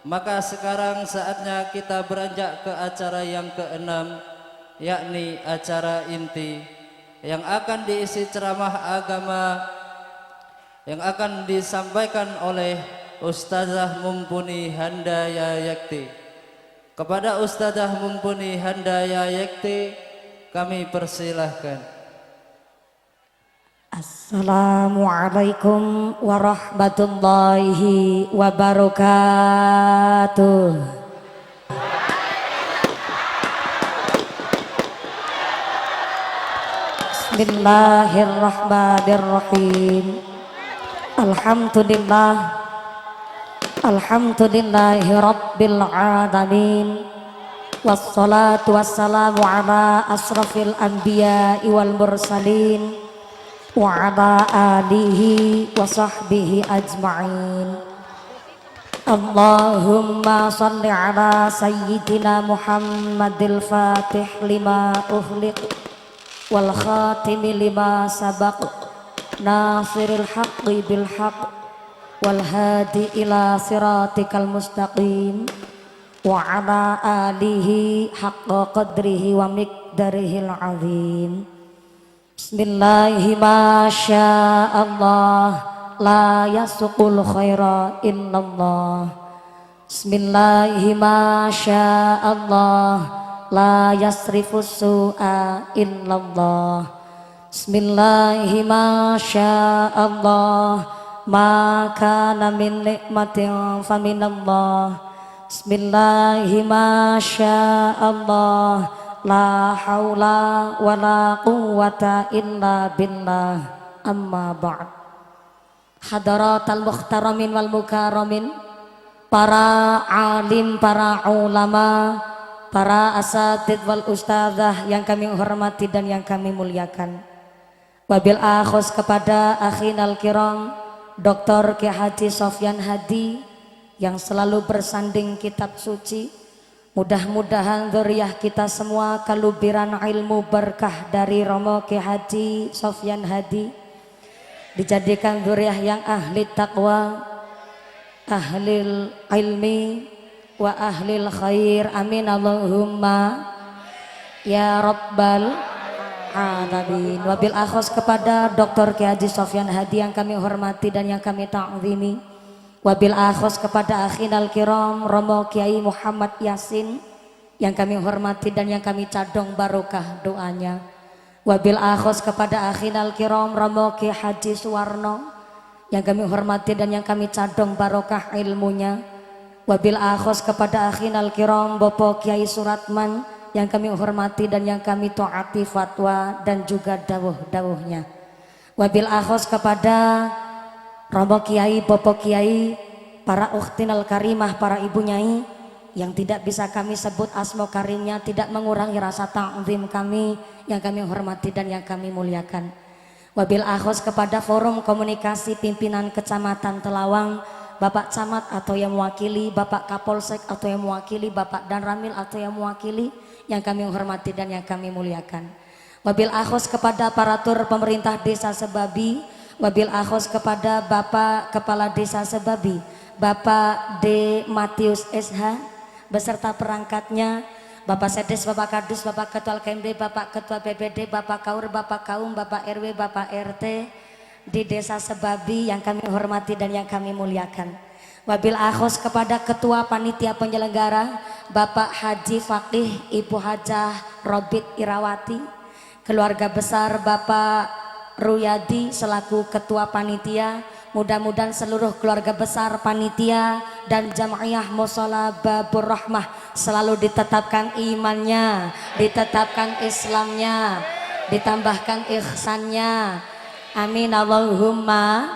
Maka sekarang saatnya kita beranjak ke acara yang keenam, yakni acara inti yang akan diisi ceramah agama yang akan disampaikan oleh Ustazah Mumpuni Handaya Yakti. Kepada Ustazah Mumpuni Handaya Yakti kami persilahkan. Assalamualaikum warahmatullahi wabarakatuh. Bismillahirrahmanirrahim. Alhamdulillahi rabbil alamin. Wassalatu wassalamu ala asrafil anbiya'i wal mursalin wa ala alihi wa sahbihi ajma'in. Allahumma salli ala sayyidina Muhammadil fatih lima ukhliq wal khatimi lima sabaq nasiril haqqi bil haqq wal hadi ila siratikal mustaqim wa ala alihi haqqa qadrihi wa miqdarihil azim. Bismillahi masyaallah la yasuqul khaira illallah. Bismillahi masyaallah la yasrifus su'a illallah. Bismillahi masyaallah ma kana min nikmatin faminallah. Bismillahi masyaallah la haula wa la quwwata illa billah. Amma ba'd. Hadaratal mukhtaramin wal mukaramin, para alim, para ulama, para asatid wal ustadzah yang kami hormati dan yang kami muliakan. Wabil akhos kepada akhinal kiram Dr. Ki Haji Sofyan Hadi yang selalu bersanding kitab suci. Mudah-mudahan dzurriyyah kita semua kalubiran ilmu berkah dari Romo Ki Haji Sofyan Hadi, dijadikan dzurriyyah yang ahli taqwa, ahli ilmi wa ahlil khair. Amin Allahumma ya rabbal alamin. Wabil akhos kepada Dr. Ki Haji Sofyan Hadi yang kami hormati dan yang kami ta'zimi. Wabil akhos kepada akhinal kiram Romo Kiai Muhammad Yasin yang kami hormati dan yang kami cadong barokah doanya. Wabil akhos kepada akhinal kiram Romo Ki Haji Suwarno yang kami hormati dan yang kami cadong barokah ilmunya. Wabil akhos kepada akhinal kiram Bapak Kiai Suratman yang kami hormati dan yang kami taati fatwa dan juga dawuh-dawuhnya. Wabil akhos kepada Romo Kiai, Bapak Kiai, para ukhtinal karimah, para ibu nyai yang tidak bisa kami sebut asma karimnya, tidak mengurangi rasa ta'zim kami yang kami hormati dan yang kami muliakan. Wabil akhos kepada forum komunikasi pimpinan Kecamatan Telawang, Bapak Camat atau yang mewakili, Bapak Kapolsek atau yang mewakili, Bapak Danramil atau yang mewakili yang kami hormati dan yang kami muliakan. Wabil akhos kepada aparatur pemerintah desa Sebabi, wabil akhos kepada Bapak Kepala Desa Sebabi, Bapak D. Matius SH beserta perangkatnya, Bapak Sedes, Bapak Kadus, Bapak Ketua KMD, Bapak Ketua PPD, Bapak Kaur, Bapak Kaum, Bapak RW, Bapak RT di Desa Sebabi yang kami hormati dan yang kami muliakan. Wabil akhos kepada Ketua Panitia Penyelenggara Bapak Haji Fakih Ibu Hajah Robit Irawati, keluarga besar Bapak Ruyadi selaku Ketua Panitia. Mudah-mudahan seluruh keluarga besar panitia dan jamaah Mushola Babur Rahmah selalu ditetapkan imannya, ditetapkan Islamnya, ditambahkan ihsannya. Amin Allahumma.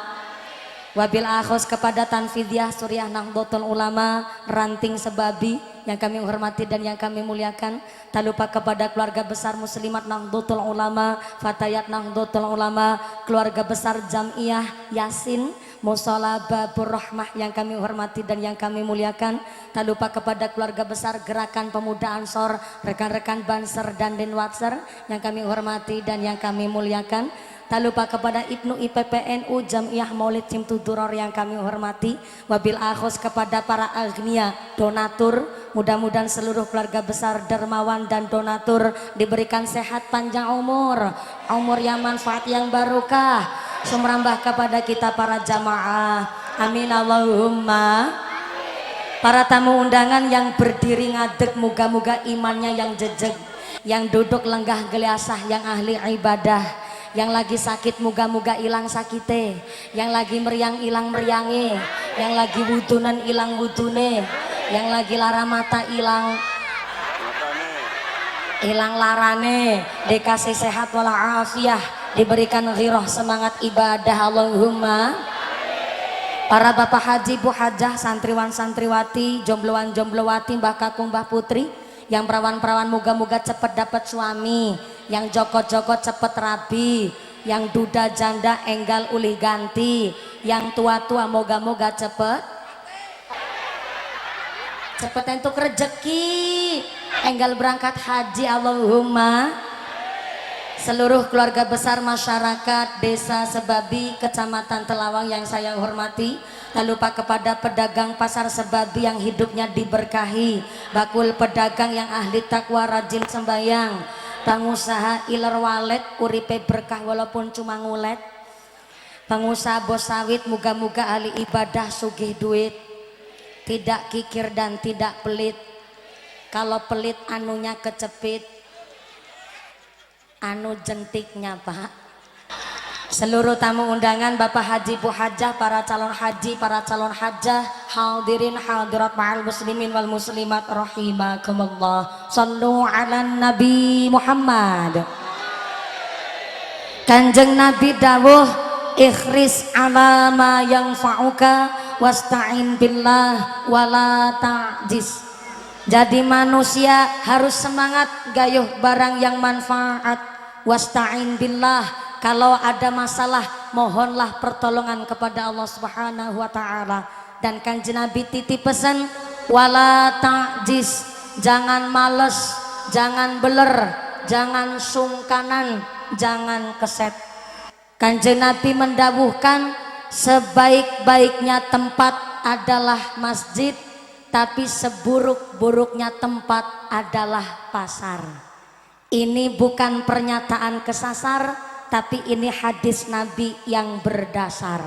Wabil akhos kepada Tanfidiyah Suriah Nahdlatul Ulama Ranting Sebabi yang kami hormati dan yang kami muliakan. Tak lupa kepada keluarga besar Muslimat Nahdlatul Ulama, Fatayat Nahdlatul Ulama, keluarga besar Jamiyah Yasin Mushola Babur Rahmah yang kami hormati dan yang kami muliakan. Tak lupa kepada keluarga besar Gerakan Pemuda Ansor, rekan-rekan Banser dan Denwatser yang kami hormati dan yang kami muliakan. Tak lupa kepada Ibnu IPPNU Jamiah Maulid Simtuduror yang kami hormati. Wabil akhos kepada para agnia donatur. Mudah-mudahan seluruh keluarga besar dermawan dan donatur diberikan sehat panjang umur yang manfaat yang barokah. Sumrambah kepada kita para jamaah. Amin Allahumma. Para tamu undangan yang berdiri ngadeg, muga-muga imannya yang jejeg, yang duduk lenggah geliasah, yang ahli ibadah, yang lagi sakit muga-muga ilang sakite, yang lagi meriang ilang meriange, yang lagi wudunan ilang wudune, yang lagi lara mata ilang larane, dikasih sehat walafiah, diberikan ghirah semangat ibadah Allahumma. Para bapak haji, bu hajah, santriwan santriwati, jombloan jomblowati, mbah kakung mbah putri, yang perawan-perawan moga-moga cepet dapat suami, yang jokot-jokot cepet rabi, yang duda janda enggal ulih ganti, yang tua-tua moga-moga cepet entuk rezeki, enggal berangkat haji Allahumma. Seluruh keluarga besar masyarakat Desa Sebabi, Kecamatan Telawang yang saya hormati. Tak lupa kepada pedagang pasar Sebabi yang hidupnya diberkahi, bakul pedagang yang ahli takwa rajin sembayang, pengusaha iler walet uripe berkah walaupun cuma ngulet, pengusaha bos sawit muga-muga ahli ibadah sugih duit, tidak kikir dan tidak pelit. Kalau pelit anunya kecepit, anu jentiknya Pak. Seluruh tamu undangan, Bapak Haji, Bu Hajah, para calon haji, para calon hajah, hadirin hadirat ma'al muslimin wal muslimat rahimakumullah. Sallu ala Nabi Muhammad. Kanjeng Nabi dawuh, ikhris ala ma yanfa'uka wasta'in billah wala ta'jiz. Jadi manusia harus semangat gayuh barang yang manfaat. Wasta'in billah, kalau ada masalah mohonlah pertolongan kepada Allah Subhanahu wa taala. Dan Kanjeng Nabi titip pesan wala ta'jiz, jangan males, jangan beler, jangan sungkanan, jangan keset. Kanjeng Nabi mendawuhkan sebaik-baiknya tempat adalah masjid, tapi seburuk-buruknya tempat adalah pasar. Ini bukan pernyataan kesasar, tapi ini hadis Nabi yang berdasar.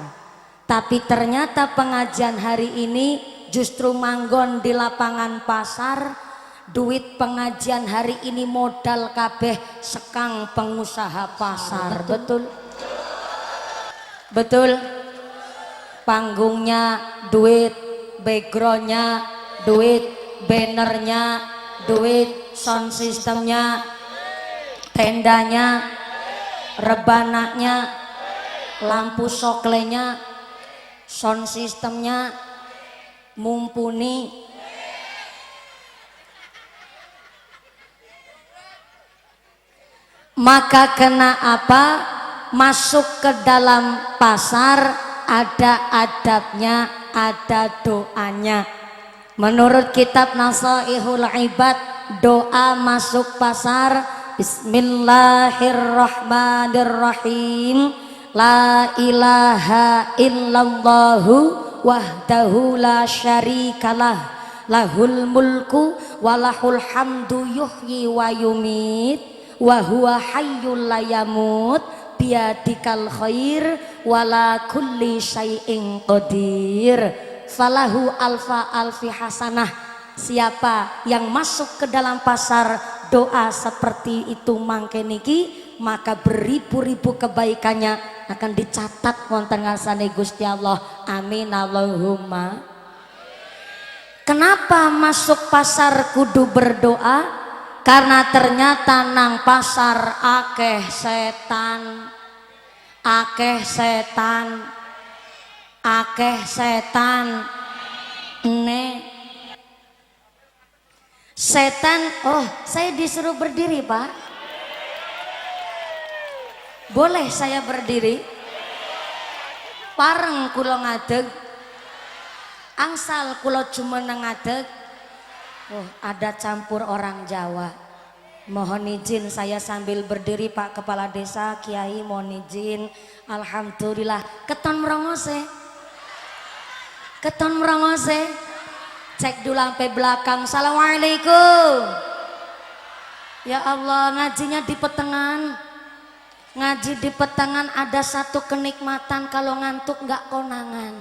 Tapi ternyata pengajian hari ini justru manggon di lapangan pasar. Duit pengajian hari ini modal kabeh sekang pengusaha pasar. Betul? Betul? Panggungnya duit, backgroundnya duit, bannernya duit, sound systemnya, tendanya, rebananya, lampu soklenya, sound systemnya mumpuni. Maka kena apa? Masuk ke dalam pasar ada adabnya, ada doanya. Menurut kitab Nasaihul Ibad, doa masuk pasar Bismillahirrahmanirrahim. La ilaha illallahu wahdahu la syarikalah, lahul mulku walahul hamdu yuhyi wa yumit wa huwa hayyul la yamut biadikal khair wala kulli syai'in qadir. Falahu alfa alfi hasanah. Siapa yang masuk ke dalam pasar doa seperti itu mangke niki, maka beribu-ribu kebaikannya akan dicatat wonten ngarsane Gusti Allah. Amin Allahumma. Kenapa masuk pasar kudu berdoa? Karena ternyata nang pasar akeh setan, akeh setan, akeh setan. Setan. Oh, saya disuruh berdiri Pak. Boleh saya berdiri? Pareng kula ngadeg, angsal kula cuma ngadeg. Oh, ada campur orang Jawa. Mohon izin saya sambil berdiri Pak Kepala Desa, Kiai mohon izin. Alhamdulillah. Keton merongose. Keton merongose. Cek dulu sampai belakang. Assalamualaikum. Ya Allah, ngajinya di petengan. Ngaji di petengan ada satu kenikmatan, kalau ngantuk nggak konangan.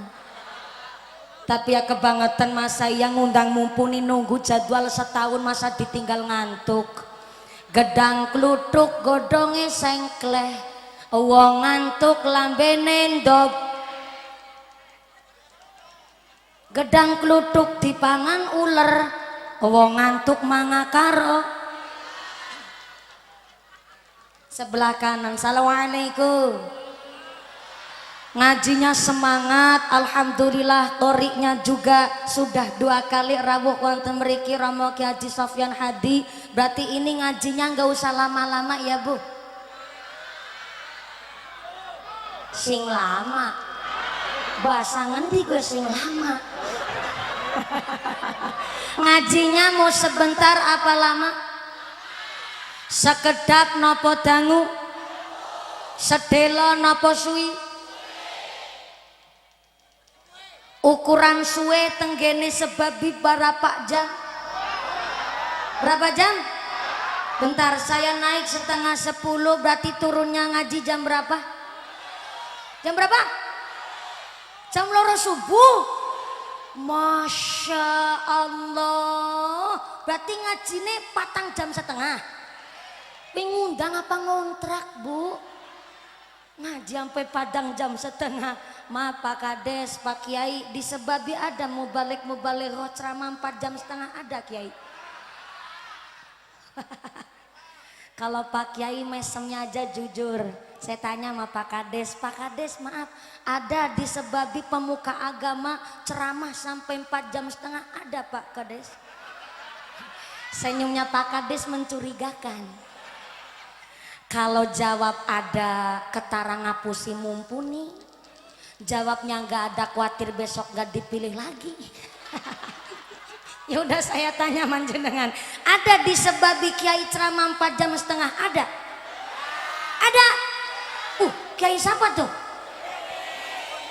Tapi ya kebangetan masa yang ngundang mumpuni nunggu jadwal setahun masa ditinggal ngantuk. Gedang kluthuk godhonge sengkleh, wong ngantuk lambene ndop. Gedang kluthuk dipangan uler, wong ngantuk mangakaro. Sebelah kanan. Assalamualaikum. Ngajinya semangat, alhamdulillah. Toriknya juga sudah 2 kali rawuh wonten mriki Romo Ki Haji Sofyan Hadi. Berarti ini ngajinya nggak usah lama-lama ya Bu. Sing lama. Bahasa ngendi gue sing lama. Ngajinya mau sebentar apa lama? Sekedap nopo dangu, sedelo nopo suwi. Ukuran suwe tenggene sebabi berapa jam? Berapa jam? Bentar, saya naik 9:30, berarti turunnya ngaji jam berapa? Jam berapa? Jam 2 subuh. Masya Allah. Berarti ngajine 4,5 jam. Ngundang apa ngontrak Bu? Ngaji sampai Padang jam 1/2. Maaf Pak Kades, Pak Kiai, disebabi ada mubalik ceramah 4,5 jam ada Kiai. Kalau Pak Kiai mesemnya aja jujur. Saya tanya sama Pak Kades maaf, ada disebabi pemuka agama ceramah sampai 4,5 jam ada Pak Kades? Senyumnya Pak Kades mencurigakan. Kalau jawab ada ketara ngapusi mumpuni, jawabnya nggak ada khawatir besok nggak dipilih lagi. Ya udah saya tanya manjenengan, ada disebabi Kiai ceramah 4,5 jam ada? Ada. Kiai siapa tuh?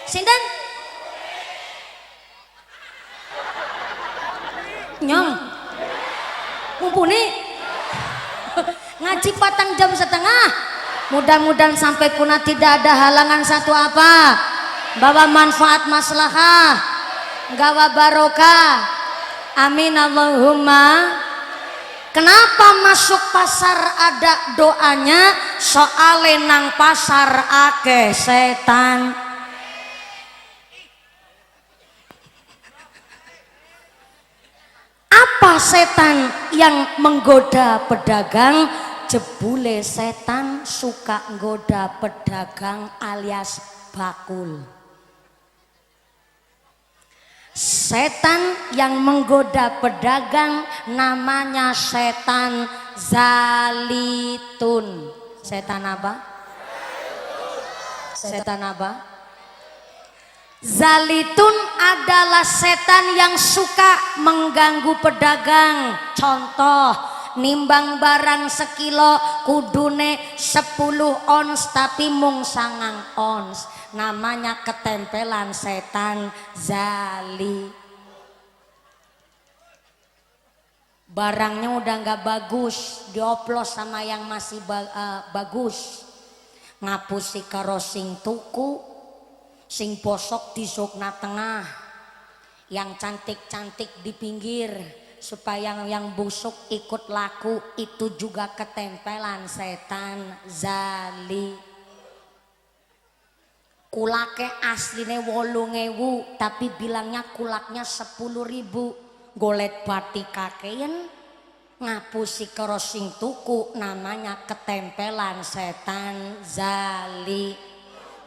Sinten? Nyong. Mumpuni. Ngaji 4,5 jam. Mudah-mudahan sampai punah tidak ada halangan satu apa, bawa manfaat maslahah, gawa barokah. Amin Allahumma. Kenapa masuk pasar ada doanya? Soale nang pasar akeh setan. Apa setan yang menggoda pedagang? Jebule setan suka nggoda pedagang alias bakul. Setan yang menggoda pedagang namanya setan zalitun. Setan apa? Setan apa? Zalitun adalah setan yang suka mengganggu pedagang. Contoh, nimbang barang sekilo kudune 10 ons tapi mung 9 ons. Namanya ketempelan setan zali. Barangnya udah nggak bagus, dioplos sama yang masih bagus. Ngapusi karo sing tuku, sing posok di sukna tengah, yang cantik-cantik di pinggir, supaya yang busuk ikut laku. Itu juga ketempelan setan zali. Kulake asline 8.000 tapi bilangnya kulaknya 10.000. Golet bati kakean ngapusi karo sing tuku, namanya ketempelan setan zali.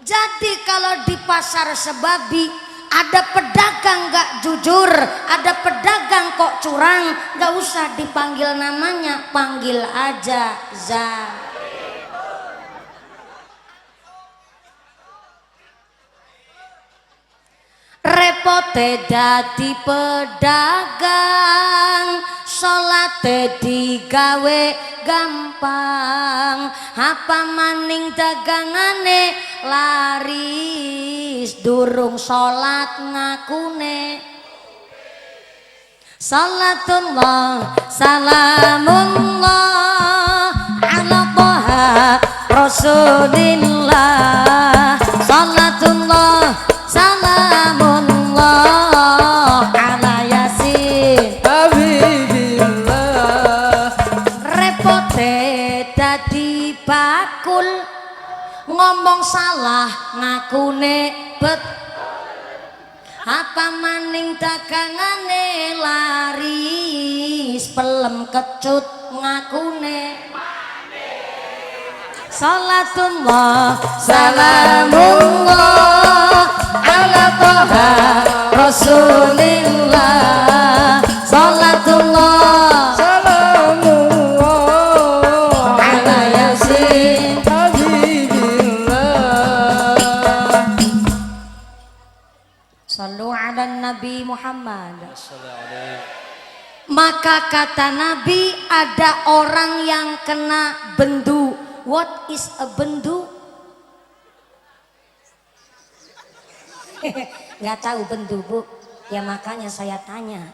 Jadi kalau di pasar sebabi ada pedagang gak jujur, ada pedagang kok curang, gak usah dipanggil namanya, panggil aja zali. Repote dadi pedagang salat digawe gampang, apa maning dagangane laris, durung salat ngakune. Salatullah salamullah ala Taha Rasulillah. Salatullah salamullah ala Yasin Habibillah. repote dadi bakul, ngomong salah ngakune bet, apa maning dagangane laris, pelem kecut ngakune. Salatullah salamullah ala Taha Rasulillah. Salatullah Salamullah ala Yasin Habibillah. Sallu ala Nabi Muhammad. Maka kata Nabi, ada orang yang kena bendu. What is a bendu? Nggak tahu bendu, Bu. Ya makanya saya tanya.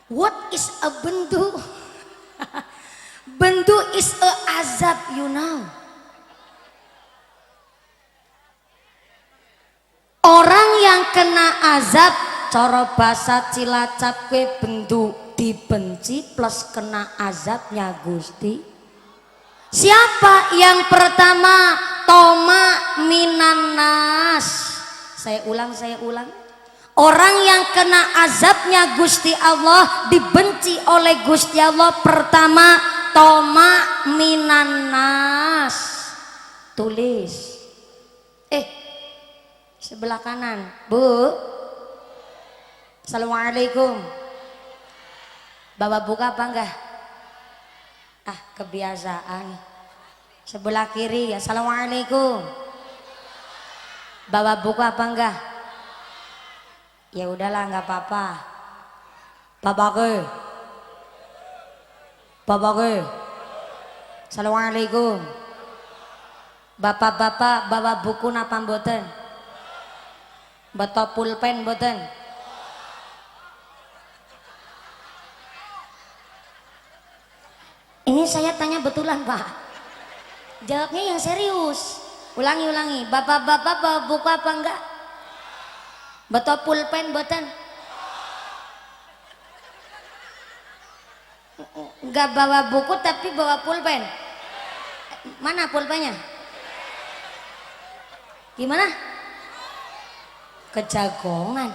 What is a bendu? Bendu is a azab, you know. Orang yang kena azab, cara basa Cilacap kue bendu, dibenci plus kena azabnya Gusti. Siapa yang pertama? Toma minanas. Saya ulang. Orang yang kena azabnya Gusti Allah, dibenci oleh Gusti Allah, pertama toma minanas. Tulis. Sebelah kanan, Bu. Assalamualaikum. Bawa buka apa enggak? Kebiasaan. Sebelah kiri, assalamualaikum. Bawa buku apa enggak? Ya udahlah, enggak apa-apa. Bapak assalamualaikum. Bapak-bapak bawa buku napa mboten? Beto pulpen mboten? Ini saya tanya betulan, Pak. Jawabnya yang serius. Ulangi. Bapak-bapak bawa buku apa enggak? Beto pulpen mboten? Enggak bawa buku tapi bawa pulpen. Mana pulpennya? Gimana? Kejagongan.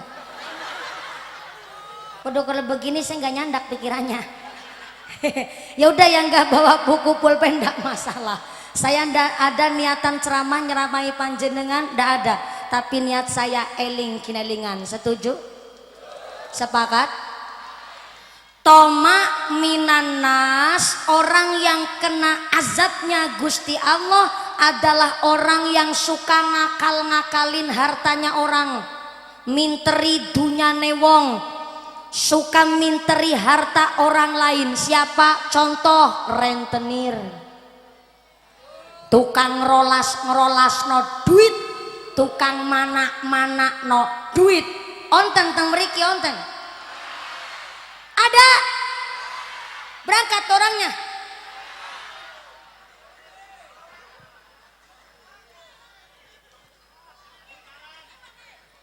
Waduh, kalau begini saya nggak nyandak pikirannya. Ya udah, yang nggak bawa buku pulpen nggak masalah. Saya ndak ada niatan ceramah nyeramai panjenengan, ndak ada. Tapi niat saya eling kinelingan. Setuju? Sepakat? Toma minanas, orang yang kena azabnya Gusti Allah adalah orang yang suka ngakal-ngakalin hartanya orang, minteri dunyane wong, suka minteri harta orang lain. Siapa? Contoh rentenir, tukang ngerolas no duit, tukang mana no duit. Onten teng mriki onten. Ada. Berangkat orangnya.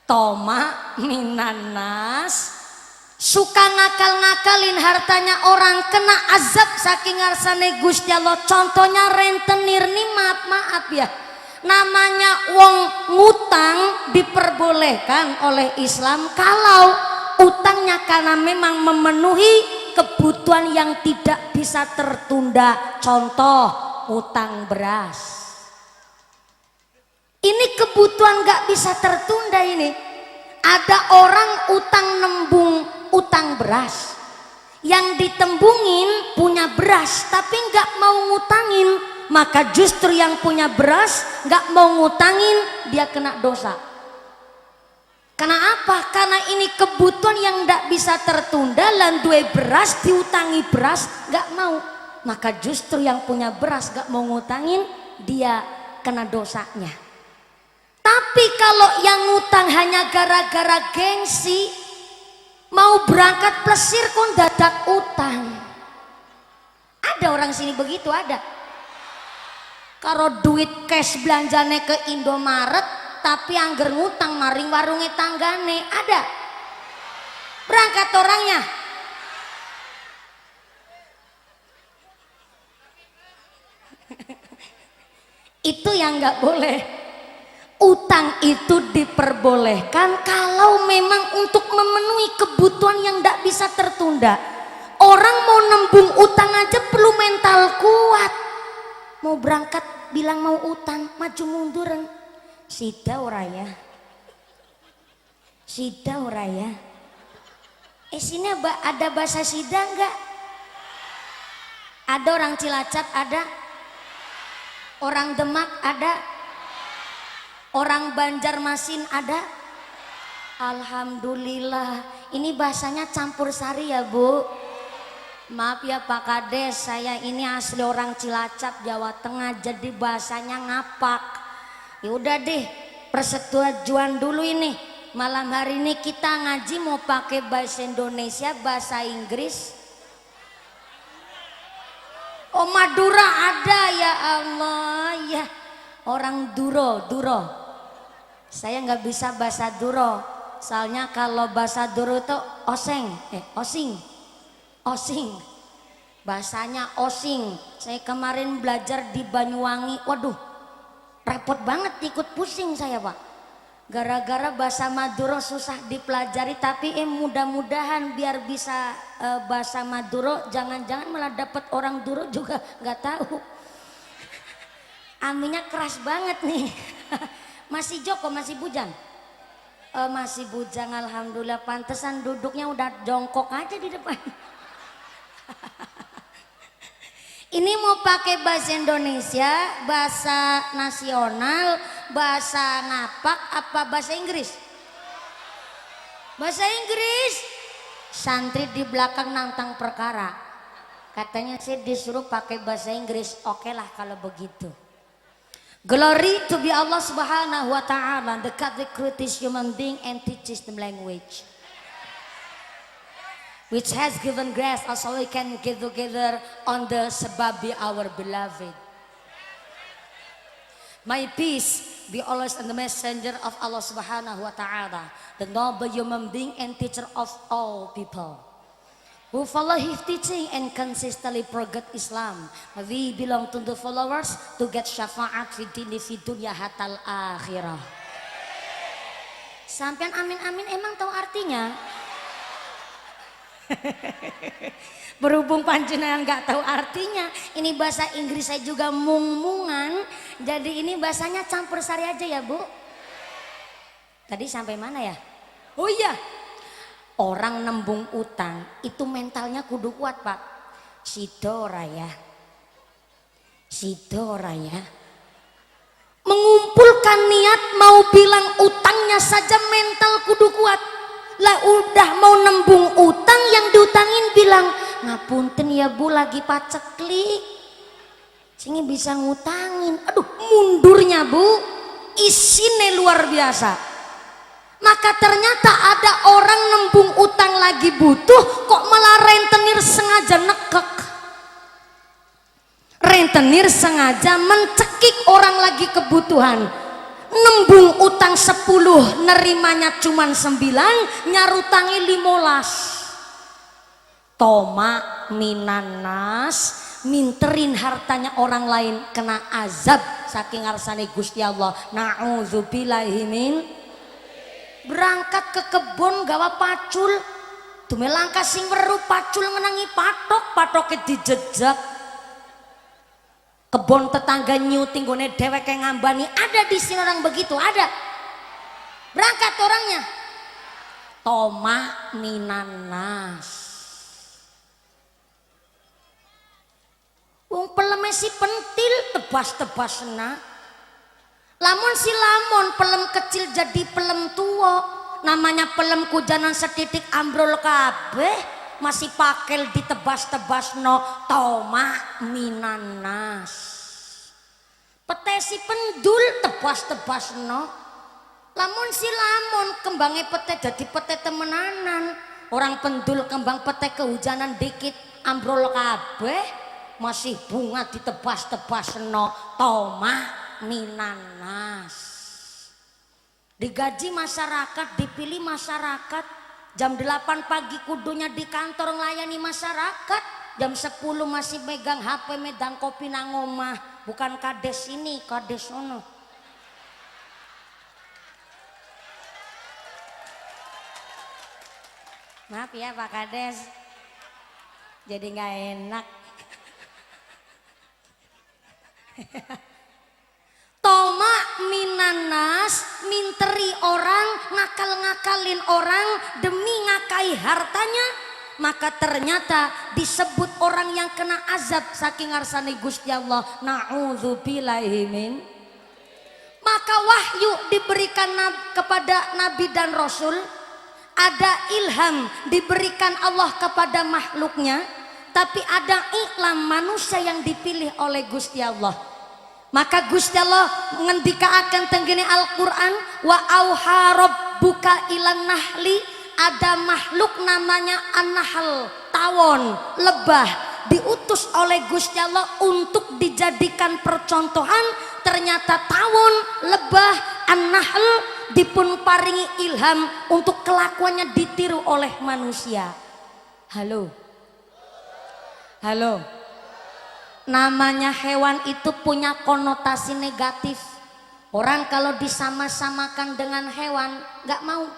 Toma minanas, suka ngakal-ngakalin hartanya orang, kena azab saking ngarsane Gusti Allah. Contohnya rentenir nih, maaf ya, namanya wong ngutang diperbolehkan oleh Islam kalau utangnya karena memang memenuhi kebutuhan yang tidak bisa tertunda. Contoh utang beras, ini kebutuhan gak bisa tertunda. Ini ada orang utang nembung utang beras, yang ditembungin punya beras tapi gak mau ngutangin, maka justru yang punya beras gak mau ngutangin, dia kena dosa. Karena apa? Karena ini kebutuhan yang ndak bisa tertunda lan duwe beras diutangi beras nggak mau, maka justru yang punya beras nggak mau ngutangin dia kena dosanya. Tapi kalau yang ngutang hanya gara-gara gengsi, mau berangkat plesir kon dadak utang. Ada orang sini begitu, ada. Karo duit cash belanjane ke Indomaret tapi angger ngutang maring warunge tanggane, ada. Berangkat orangnya. Itu yang nggak boleh. Utang itu diperbolehkan kalau memang untuk memenuhi kebutuhan yang nggak bisa tertunda. Orang mau nembung utang aja perlu mental kuat. Mau berangkat bilang mau utang, maju munduran. Sida oraya. Sida oraya. Sini ada bahasa sida enggak? Ada orang Cilacap ada. Orang Demak ada. Orang Banjarmasin ada. Alhamdulillah. Ini bahasanya campur sari ya Bu. Maaf ya Pak Kades, saya ini asli orang Cilacap Jawa Tengah, jadi bahasanya ngapak. Ya udah deh, persetujuan dulu ini. Malam hari ini kita ngaji mau pakai bahasa Indonesia, bahasa Inggris. Oh Madura ada, ya Allah ya. Orang Duro. Saya nggak bisa bahasa Duro. Soalnya kalau bahasa Duro itu osing. Bahasanya osing. Saya kemarin belajar di Banyuwangi. Waduh, repot banget, ikut pusing saya Pak. Gara-gara bahasa Maduro susah dipelajari, tapi mudah-mudahan biar bisa bahasa Maduro, jangan-jangan malah dapat orang Duro juga nggak tahu. Aminnya keras banget nih. Masih Joko, masih bujang? Masih bujang, alhamdulillah. Pantesan duduknya udah jongkok aja di depan. Ini mau pakai bahasa Indonesia, bahasa nasional, bahasa ngapak, apa bahasa Inggris? Bahasa Inggris. Santri di belakang nantang perkara. Katanya sih disuruh pakai bahasa Inggris. Oke lah kalau begitu. Glory to be Allah Subhanahu wa Ta'ala, the God that created human being and teaches them language, which has given grace also we can get together on the Sebabi our beloved. My peace be always on the messenger of Allah Subhanahu wa Ta'ala, the noble human being and teacher of all people, who follow his teaching and consistently forget Islam. We belong to the followers to get syafaat fi dini fi dunya hatal akhirah. Sampean amin-amin emang tahu artinya? Berhubung panjenengan nggak tahu artinya, ini bahasa Inggris saya juga mung-mungan, jadi ini bahasanya campur sari aja ya Bu. Tadi sampai mana ya? Oh iya, orang nembung utang itu mentalnya kudu kuat Pak. Sidora ya, mengumpulkan niat mau bilang utangnya saja mental kudu kuat. Lah udah mau nembung utang, yang diutangin bilang ngapunten ya Bu lagi paceklik, sini bisa ngutangin. Aduh, mundurnya Bu isine luar biasa. Maka ternyata ada orang nembung utang lagi butuh, kok malah rentenir sengaja nekek, rentenir sengaja mencekik orang lagi kebutuhan. Nembung utang 10, nerimanya cuman 9, nyarutangi 15. Toma minanas, minterin hartanya orang lain kena azab saking ngarsane Gusti Allah. Na'udzubillahi min. Berangkat ke kebon gawa pacul, dumelangka sing weruh pacul ngenangi patoknya dijejak. Kebon tetangga nyuting gone dewek yang ngambani, ada di sini orang begitu, ada. Berangkat orangnya. Toma minanas. Wong peleme si pentil tebas-tebasna. Lamun si lamon pelem kecil jadi pelem tua, namanya pelem kujanan setitik ambrol kabeh, masih pakel ditebas-tebas no toma minanas. Petesi pendul tebas-tebas no. Lamun si lamun kembangnya pete jadi pete temenanan. Orang pendul kembang pete kehujanan dikit ambrol kabeh, masih bunga ditebas-tebas no toma minanas. Digaji masyarakat, dipilih masyarakat, jam 8 pagi kudunya di kantor melayani masyarakat, jam 10 masih megang HP medang kopi nang omah, bukan kades ini kades sono. Maaf ya Pak Kades, jadi nggak enak. Toma minanas, minteri orang, ngakal-ngakalin orang demi ngakai hartanya, maka ternyata disebut orang yang kena azab saking ngarsane Gusti Allah. Na'udzubillahi min. Maka wahyu diberikan kepada nabi dan rasul, ada ilham diberikan Allah kepada makhluknya, tapi ada iklam manusia yang dipilih oleh Gusti Allah. Maka Gusti Allah ngendikaaken tenggene Al-Qur'an, wa auha rabbuka ilan nahli, ada makhluk namanya an-nahl, tawon, lebah, diutus oleh Gusti Allah untuk dijadikan percontohan. Ternyata tawon, lebah, an-nahl dipun paringi ilham untuk kelakuannya ditiru oleh manusia. Halo. Halo. Namanya hewan itu punya konotasi negatif. Orang kalau disama-samakan dengan hewan gak mau.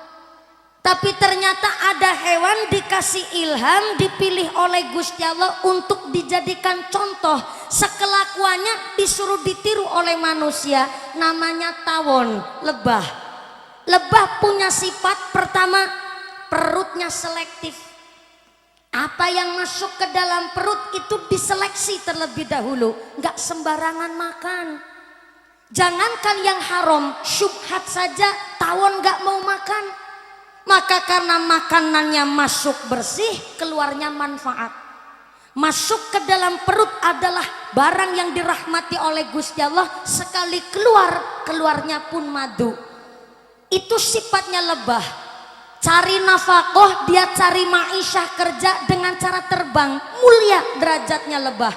Tapi ternyata ada hewan dikasih ilham, dipilih oleh Gusti Allah untuk dijadikan contoh. Sekelakuannya disuruh ditiru oleh manusia. Namanya tawon, lebah. Lebah punya sifat pertama, perutnya selektif. Apa yang masuk ke dalam perut itu diseleksi terlebih dahulu, nggak sembarangan makan. Jangankan yang haram, syubhat saja tawon nggak mau makan. Maka karena makanannya masuk bersih, keluarnya manfaat. Masuk ke dalam perut adalah barang yang dirahmati oleh Gusti Allah. Sekali keluar, keluarnya pun madu. Itu sifatnya lebah. Cari nafkah, dia cari ma'isyah, kerja dengan cara terbang, mulia derajatnya lebah.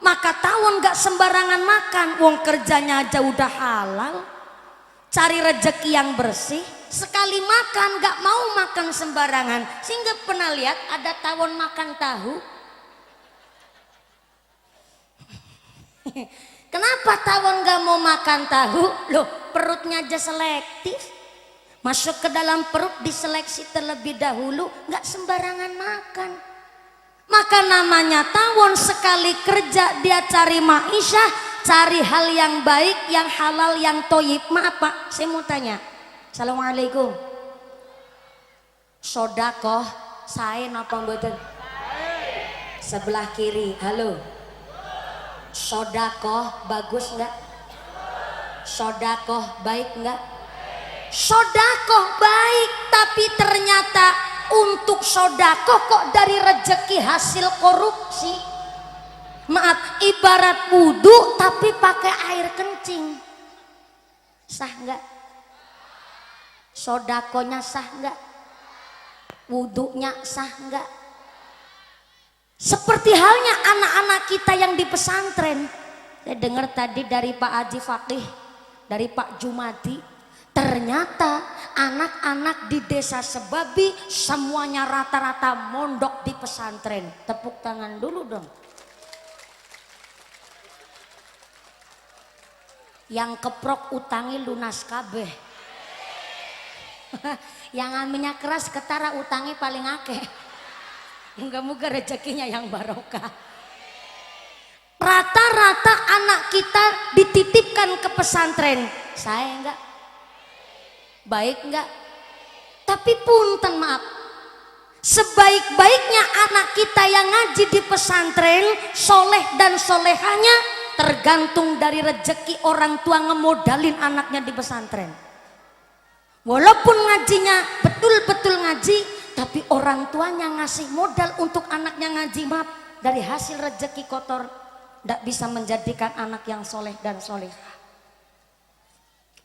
Maka tawon gak sembarangan makan, wong kerjanya aja udah halal. Cari rezeki yang bersih, sekali makan gak mau makan sembarangan. Sehingga pernah lihat ada tawon makan tahu. Kenapa tawon gak mau makan tahu? Loh, perutnya aja selektif. Masuk ke dalam perut diseleksi terlebih dahulu, nggak sembarangan makan. Maka namanya tawon, sekali kerja dia cari ma'isyah, cari hal yang baik, yang halal, yang toyib. Maaf Pak, saya mau tanya. Assalamualaikum. Sodakoh, saya napa mboten? Sebelah kiri, halo. Sodakoh bagus nggak? Sodakoh baik nggak? Sodakoh baik, tapi ternyata untuk sodakoh kok dari rezeki hasil korupsi. Maaf, ibarat wudhu tapi pakai air kencing. Sah nggak? Sodakohnya sah nggak? Wudhunya sah nggak? Seperti halnya anak-anak kita yang di pesantren. Saya dengar tadi dari Pak Haji Fakih, dari Pak Jumadi. Ternyata anak-anak di desa Sebabi semuanya rata-rata mondok di pesantren. Tepuk tangan dulu dong. Yang keprok utangi lunas kabeh. Yang aminya keras ketara utangi paling akeh. Moga-moga rezekinya yang barokah. Rata-rata anak kita dititipkan ke pesantren. Saya enggak. Baik enggak? Tapi punten maaf, sebaik-baiknya anak kita yang ngaji di pesantren, soleh dan solehanya tergantung dari rezeki orang tua ngemodalin anaknya di pesantren. Walaupun ngajinya betul-betul ngaji, tapi orang tuanya ngasih modal untuk anaknya ngaji, maaf, dari hasil rezeki kotor tidak bisa menjadikan anak yang soleh dan solehah.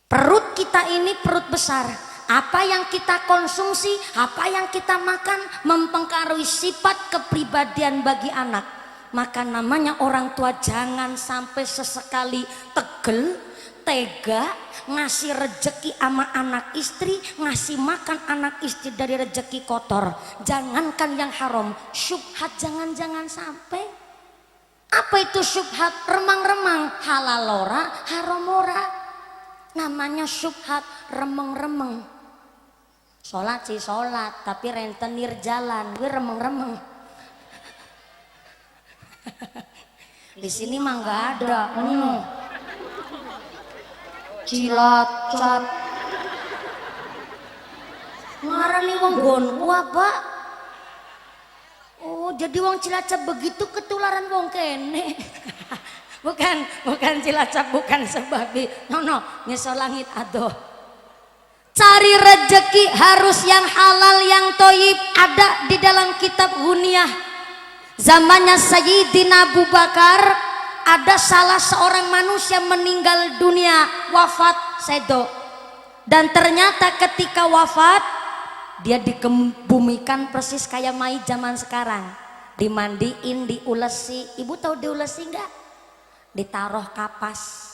Perut kita ini perut besar. Apa yang kita konsumsi, apa yang kita makan mempengaruhi sifat kepribadian bagi anak. Maka namanya orang tua jangan sampai sesekali tegel, tega, ngasih rejeki sama anak istri, ngasih makan anak istri dari rejeki kotor. Jangankan yang haram, syubhat jangan sampai. Apa itu syubhat? Remang-remang, halal ora, haram ora. Namanya syubhat, remeng-remeng. Sholat sih sholat, tapi rentenir jalan, gue remeng-remeng. Di sini mah nggak ada. Cilacap ngarani wong gonku apa? Oh, jadi wong Cilacap begitu ketularan wong kene. bukan Cilacap, bukan Sebabi. No, ngeso langit adoh. Cari rejeki harus yang halal, yang toyib. Ada di dalam kitab Guniyah. Zamannya Sayyidina Abu Bakar, ada salah seorang manusia meninggal dunia, wafat sedo. Dan ternyata ketika wafat, dia dikebumikan persis kayak mayit zaman sekarang. Dimandiin, diulesi. Ibu tahu diulesi enggak? Ditaruh kapas.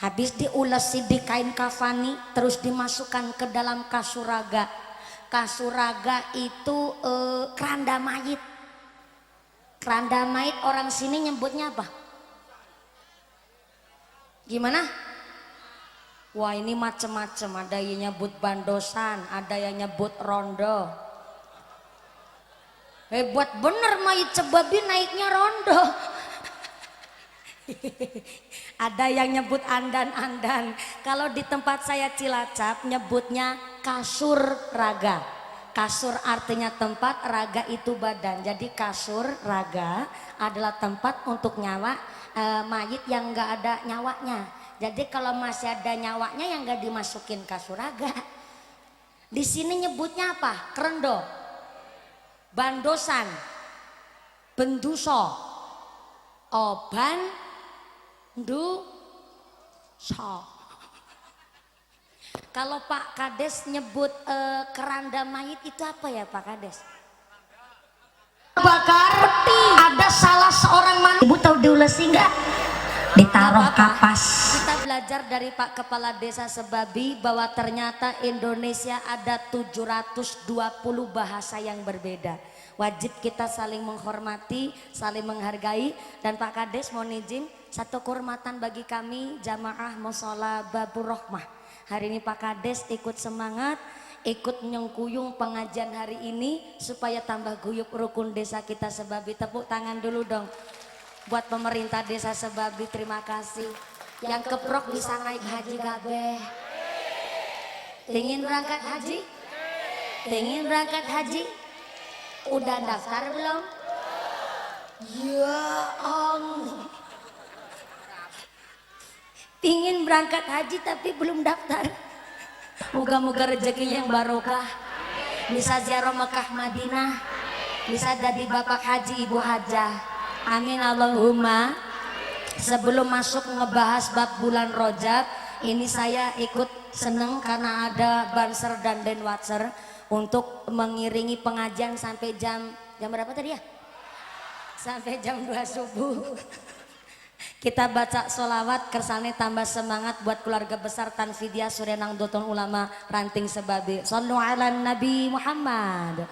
Habis diulesi di kain kafani, terus dimasukkan ke dalam kasuraga. Kasuraga itu keranda mayit. Keranda mayit orang sini nyebutnya apa? Gimana? Wah, ini macem-macem. Ada yang nyebut bandosan, ada yang nyebut rondo. Hebat bener mayit Sebabi naiknya rondo. Ada yang nyebut andan-andan. Kalau di tempat saya Cilacap nyebutnya kasur raga. Kasur artinya tempat, raga itu badan. Jadi kasur raga adalah tempat untuk nyawa mayit yang nggak ada nyawanya. Jadi kalau masih ada nyawanya yang nggak dimasukin kasur raga. Di sini nyebutnya apa? Kerendo, bandosan, benduso, oban, so. Kalau Pak Kades nyebut keranda mayit itu apa ya Pak Kades? Bakar peti. Ada salah seorang manusia. Ibu tahu diulesi enggak? Ditaruh kapas. Kita belajar dari Pak Kepala Desa Sebabi bahwa ternyata Indonesia ada 720 bahasa yang berbeda. Wajib kita saling menghormati, saling menghargai. Dan Pak Kades mohon izin, satu kehormatan bagi kami jamaah Mushola Babur Rahmah. Hari ini Pak Kades ikut semangat, ikut nyengkuyung pengajian hari ini supaya tambah guyup rukun desa kita Sebabi. Tepuk tangan dulu dong buat pemerintah desa Sebabi, terima kasih. Yang keprok bisa naik haji kabeh. Ingin berangkat haji? Ingin berangkat haji? Udah daftar belum? Ya Allah. Ingin berangkat haji tapi belum daftar. Moga-moga rezekinya yang barokah. Bisa ziarah Mekah Madinah. Bisa jadi bapak haji ibu hajah. Amin Allahumma. Sebelum masuk ngebahas bab bulan Rajab, ini saya ikut seneng karena ada banser dan denwatser untuk mengiringi pengajian sampai jam berapa tadi ya? Sampai jam 2 subuh. Kita baca sholawat kersane tambah semangat buat keluarga besar Tanfidia Surenang Doton Ulama Ranting Sebabi. Shallu ala Nabi Muhammad.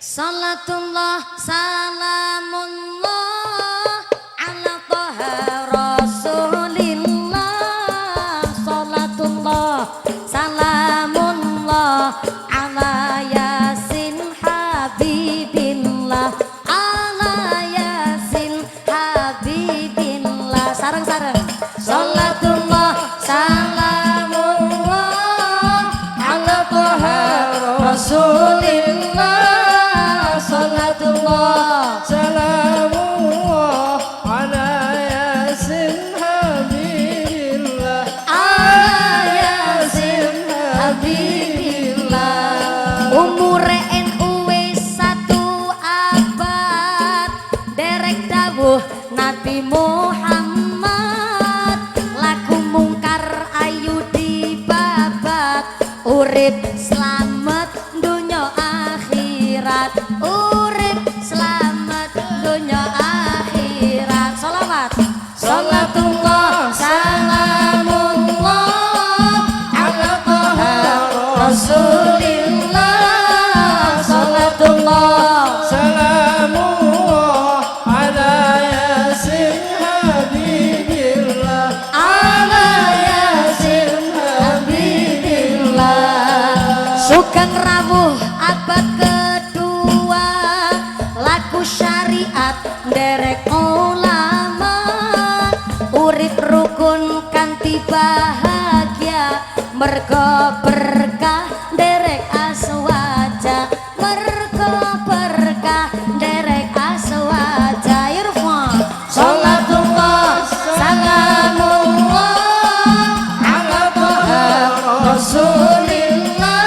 Salatullah salamullah ala Taha Rasulillah. Salatullah salamullah ala Yasin Habibillah. Ala Yasin Habibillah. Sareng-sareng. Salatullah salamullah ala Taha Rasulillah. Salatullah salamullah ala Yasin Habibillah. ala Yasin umure NU wis 1 abad derek dawuh Nabi Muhammad laku mungkar ayu dibabat urip slamet dunya akhirat urip slamet dunya akhirat sholawat sholatullah salamullah ala taha rasulillah sholatullah salamullah ala yasin habibillah ala yasin habibillah sugeng rawuh abad kedua laku syariat derek ulama urip rukun kanthi bahagia mergo berkah derek aswaja mergo berkah derek aswaja irfan sholatullah salamullah ala taha rasulillah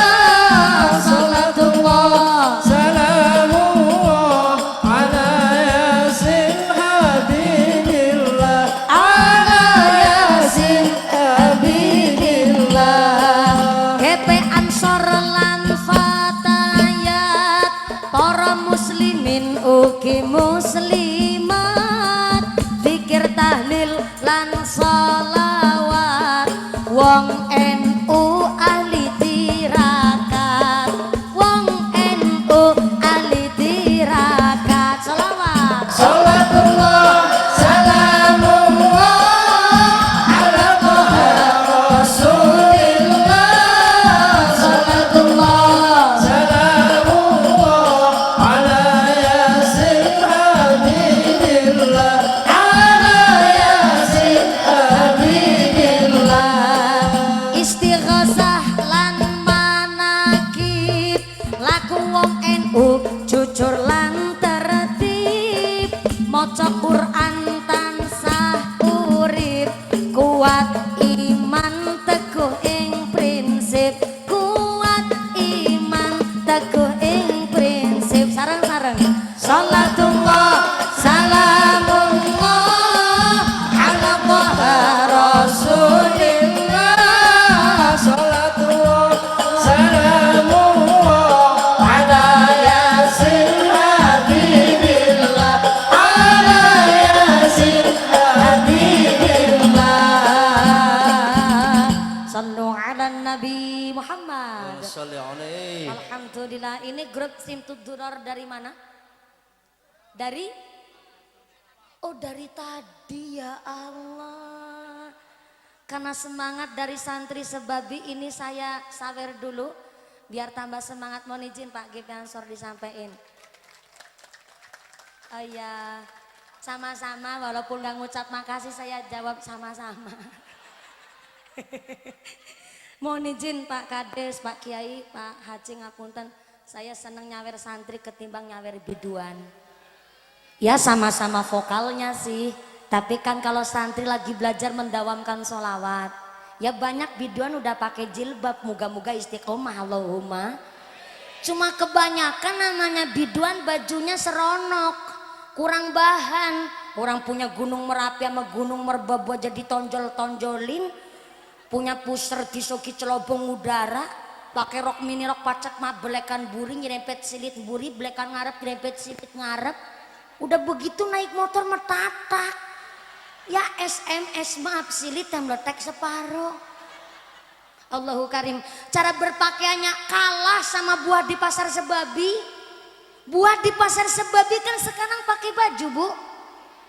sholatullah salamullah ala yasin habibillah ala yasin habibillah Hepe ansor lan fatayat para muslimin ugi muslimat zikir tahlil lan sholawat wong NU ahli tirakat wong NU ahli tirakat sholawat sholatullah salamullah ala taha rasulillah sholatullah salamullah ala yasin habibillah ala yasin habibillah istighosah lan manakib laku wong NU jujur lan tertib maca Quran tansah urip kuat iman teguh ing prinsip kuat iman teguh ing prinsip sareng-sareng sholatullah salamullah ala taha rasulillah sholatullah salamullah ala yasin habibillah ala yasin habibillah sallu ala nabi Muhammad sholli alaihi alhamdulillah ini grup Simtud Duror dari mana? Dari dari tadi ya Allah karena semangat dari santri sebabi ini saya sawer dulu biar tambah semangat mohon izin Pak GP Ansor disampaikan oh ya sama-sama walaupun gak ngucap makasih saya jawab sama-sama mohon izin Pak Kades, Pak Kiai, Pak Haji ngapunten saya seneng nyawer santri ketimbang nyawer biduan ya sama-sama vokalnya sih tapi kan kalau santri lagi belajar mendawamkan sholawat ya banyak biduan udah pakai jilbab moga-moga istiqomah Allahumma cuma kebanyakan namanya biduan bajunya seronok kurang bahan orang punya gunung Merapi sama gunung Merbabu aja ditonjol-tonjolin punya pusar disoki celobong udara pakai rok mini rok pacak mah belekan buri nyerempet silit buri belekan ngarep nyerempet silit ngarep udah begitu naik motor metatak ya SMS maaf silit yang meletek separuh Allahu Karim cara berpakaiannya kalah sama buah di pasar sebabi buah di pasar sebabi kan sekarang pakai baju bu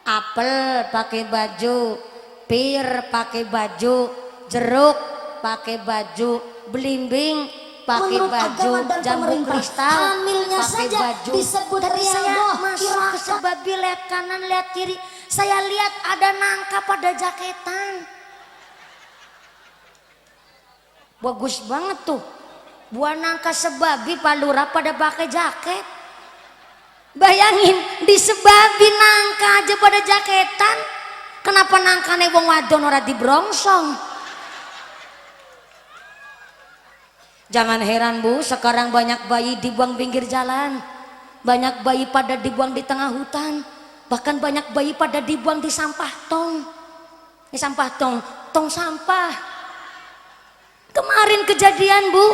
apel pakai baju pir pakai baju jeruk pakai baju belimbing pakai baju jambu kristal pakai baju tapi saya masuk ke sebabi lihat kanan lihat kiri saya lihat ada nangka pada jaketan bagus banget tuh buah nangka sebabi Pak Lurah pada pakai jaket bayangin di sebabi nangka aja pada jaketan kenapa nangkane wong wadon ora dibrongsong Jangan heran Bu, sekarang banyak bayi dibuang pinggir jalan, banyak bayi pada dibuang di tengah hutan, bahkan banyak bayi pada dibuang di sampah tong. Di sampah tong sampah. Kemarin kejadian Bu,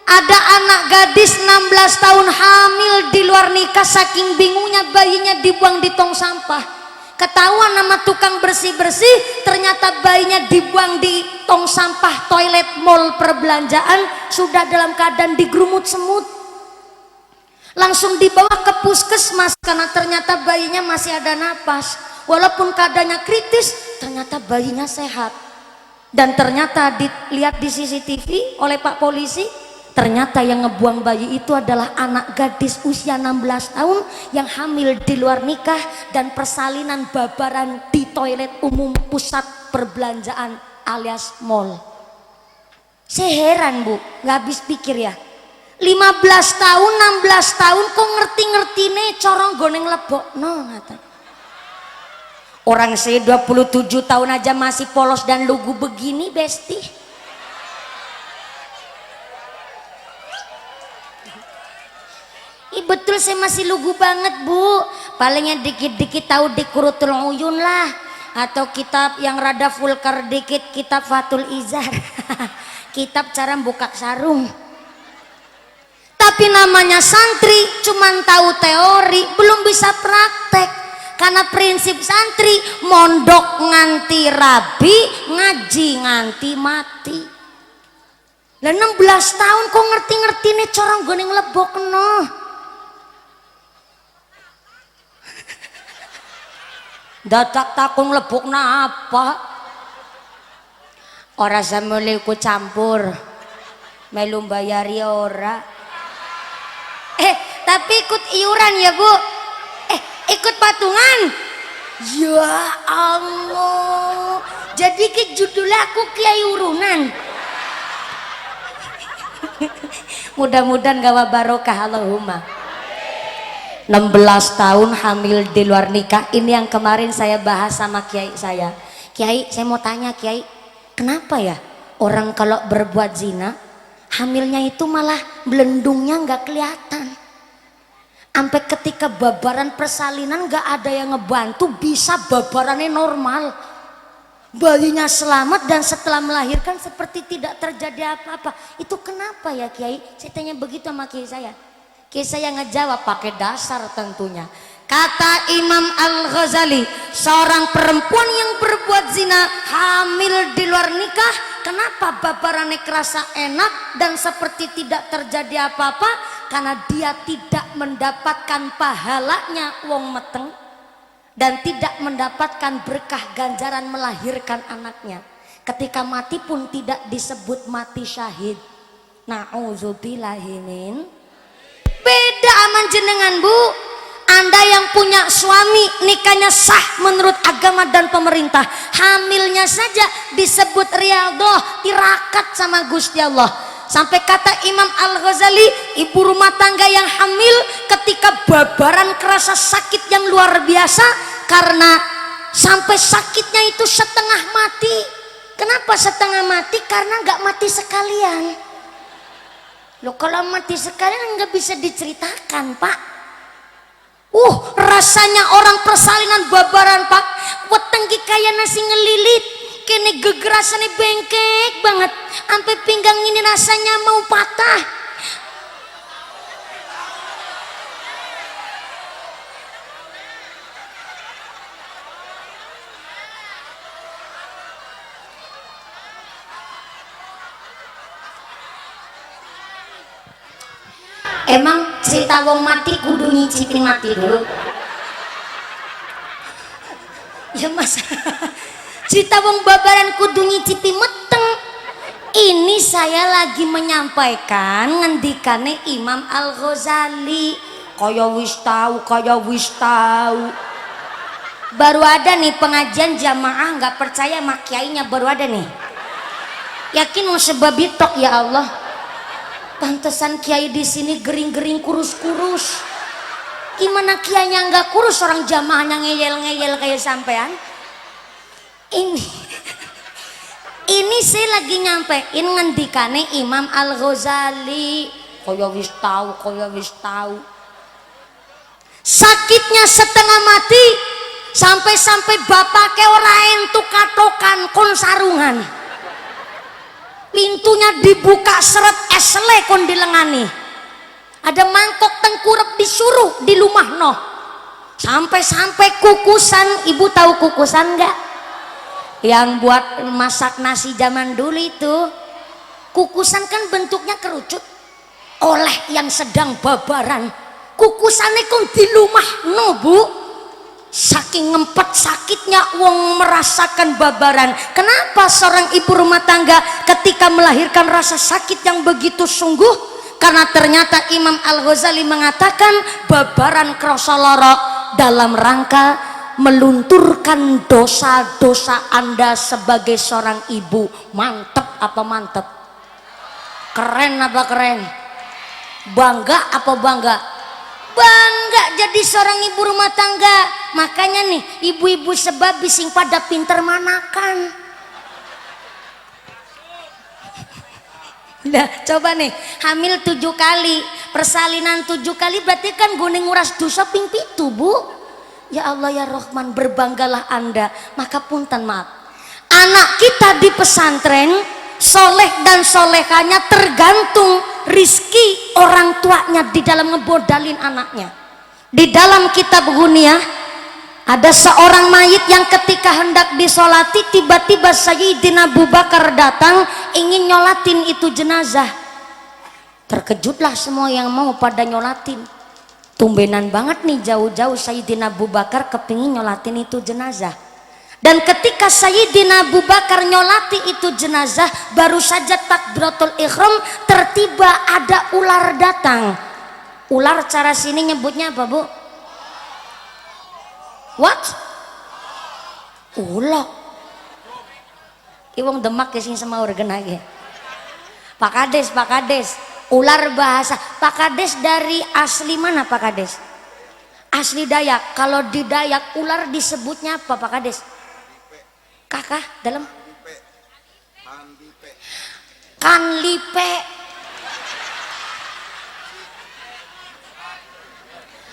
ada anak gadis 16 tahun hamil di luar nikah, saking bingungnya bayinya dibuang di tong sampah. Ketahuan nama tukang bersih-bersih, ternyata bayinya dibuang di tong sampah toilet mall perbelanjaan, sudah dalam keadaan digerumut semut. Langsung dibawa ke puskesmas karena ternyata bayinya masih ada napas. Walaupun keadaannya kritis, ternyata bayinya sehat. Dan ternyata dilihat di CCTV oleh Pak Polisi, ternyata yang ngebuang bayi itu adalah anak gadis usia 16 tahun yang hamil di luar nikah dan persalinan babaran di toilet umum pusat perbelanjaan alias mall. Saya heran Bu, nggak habis pikir ya. 15 tahun, 16 tahun kok ngerti-ngerti nih corong goneng lebok no ngata. Orang saya 27 tahun aja masih polos dan lugu begini besti. Betul saya masih lugu banget Bu, palingnya dikit-dikit tahu Dikurutul Uyun lah, atau kitab yang rada vulgar dikit, kitab Fathul Izar kitab cara buka sarung. Tapi namanya santri cuman tahu teori, belum bisa praktek, karena prinsip santri mondok nganti rabi, ngaji nganti mati. Lah 16 tahun kok ngerti-ngerti nih corong goneng lebok no. Dadak takung lebok na apa? Ora samule ku campur. Melu bayari ora. Tapi ikut iuran ya Bu. Ikut patungan. Ya Allah. Jadi ke judul aku kiai urunan. Mudah-mudahan gawa barokah Allahumma. 16 tahun hamil di luar nikah, ini yang kemarin saya bahas sama kiai saya. Kiai, saya mau tanya Kiai, kenapa ya orang kalau berbuat zina hamilnya itu malah belendungnya nggak kelihatan, sampai ketika babaran persalinan nggak ada yang ngebantu, bisa babarannya normal, bayinya selamat dan setelah melahirkan seperti tidak terjadi apa-apa. Itu kenapa ya Kiai? Saya tanya begitu sama kiai saya. Kiai saya ngejawab pakai dasar tentunya. Kata Imam Al-Ghazali, seorang perempuan yang berbuat zina hamil di luar nikah, kenapa babarannya kerasa enak dan seperti tidak terjadi apa-apa? Karena dia tidak mendapatkan pahalanya wong meteng dan tidak mendapatkan berkah ganjaran melahirkan anaknya. Ketika mati pun tidak disebut mati syahid. Na'udzubillahimin. Beda aman jenengan Bu. Anda yang punya suami nikahnya sah menurut agama dan pemerintah, hamilnya saja disebut riyadhah, tirakat sama Gusti Allah. Sampai kata Imam Al-Ghazali, ibu rumah tangga yang hamil ketika babaran kerasa sakit yang luar biasa, karena sampai sakitnya itu setengah mati. Kenapa setengah mati? Karena nggak mati sekalian. Loh kalau mati sekalian nggak bisa diceritakan Pak. Rasanya orang persalinan babaran Pak, wetengki kayak nasi ngelilit, kene gegerasannya bengkek banget, sampai pinggang ini rasanya mau patah. Emang cerita wong mati kudu nyicipin mati dulu? Ya Mas, cerita wong babaran kudu nyicipi meteng. Ini saya lagi menyampaikan ngendikane Imam Al-Ghazali. Kaya wis tahu. Baru ada nih pengajian jamaah nggak percaya sama kiainya, baru ada nih. Yakin mau sebab itu ya Allah. Pantesan kiai di sini gering-gering kurus-kurus. Gimana kiainya nggak kurus, orang jamaahnya ngeyel-ngeyel kayak sampean? Ini saya lagi nyampein ngendikane Imam Al-Ghazali. Kaya wis tahu. Sakitnya setengah mati, sampai bapake ora entuk katokan kon sarungan. Pintunya dibuka seret esle kon dilengani. Ada mangkok tengkurep disuruh di rumah noh. Sampai kukusan, ibu tahu kukusan enggak? Yang buat masak nasi zaman dulu itu. Kukusan kan bentuknya kerucut. Oleh yang sedang babaran, kukusannya kok di rumah no bu. Saking ngempet sakitnya wong merasakan babaran. Kenapa seorang ibu rumah tangga ketika melahirkan rasa sakit yang begitu sungguh? Karena ternyata Imam Al-Ghazali mengatakan babaran krasa lara dalam rangka melunturkan dosa-dosa Anda sebagai seorang ibu. Mantep apa mantep? Keren apa keren? Bangga apa bangga? Bangga jadi seorang ibu rumah tangga. Makanya nih ibu-ibu sebab bising pada pinter manakan. Nah coba nih hamil 7 kali, persalinan 7 kali, berarti kan guning nguras dosa ping pitu bu. Ya Allah ya Rahman, berbanggalah Anda. Maka punten maaf, anak kita di pesantren soleh dan solehanya tergantung rizki orang tuanya di dalam ngebodalin anaknya. Di dalam kitab Ghunyah ada seorang mayit yang ketika hendak disolati tiba-tiba Sayyidina Abu Bakar datang ingin nyolatin itu jenazah. Terkejutlah semua yang mau pada nyolatin. Tumbenan banget nih jauh-jauh Sayyidina Abu Bakar kepingin nyolatin itu jenazah. Dan ketika Sayyidina Abu Bakar nyolati itu jenazah, baru saja takbiratul ihram, tertiba ada ular datang. Ular cara sini nyebutnya apa bu? What? Ulo. Iwong Demak kesing sama organ lagi. Pak Kades. Ular bahasa. Pak Kades dari asli mana Pak Kades? Asli Dayak. Kalau di Dayak ular disebutnya apa Pak Kades? Kakak dalam Kanlipe.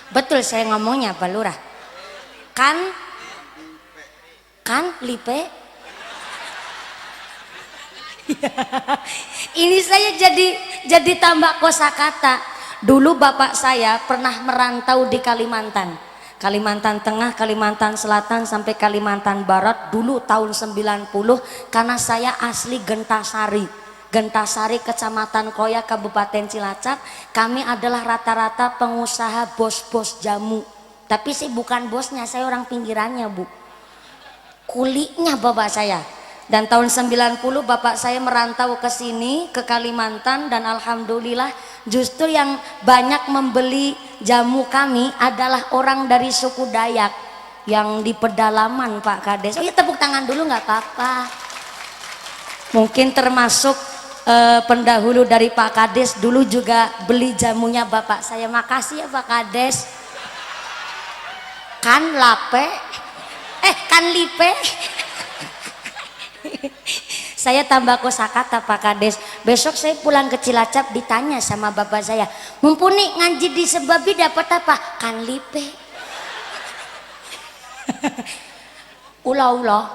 Betul saya ngomongnya Pak Lurah. Kanlipe. Ini saya jadi tambah kosakata. Dulu bapak saya pernah merantau di Kalimantan Tengah, Kalimantan Selatan sampai Kalimantan Barat dulu tahun 90, karena saya asli Gentasari, Kecamatan Koya, Kabupaten Cilacap. Kami adalah rata-rata pengusaha bos-bos jamu. Tapi sih bukan bosnya, saya orang pinggirannya bu. Kulinya bapak saya. Dan tahun 90 bapak saya merantau ke sini, ke Kalimantan, dan alhamdulillah justru yang banyak membeli jamu kami adalah orang dari suku Dayak yang di pedalaman Pak Kades. Oh ya tepuk tangan dulu nggak apa-apa. Mungkin termasuk pendahulu dari Pak Kades dulu juga beli jamunya bapak saya. Makasih ya Pak Kades. Kanlipe. Saya tambah kosakata Pak Kades. Besok saya pulang ke Cilacap ditanya sama bapak saya, mumpuni ngaji di Sebabi dapat apa? Kanlipe. Ulah.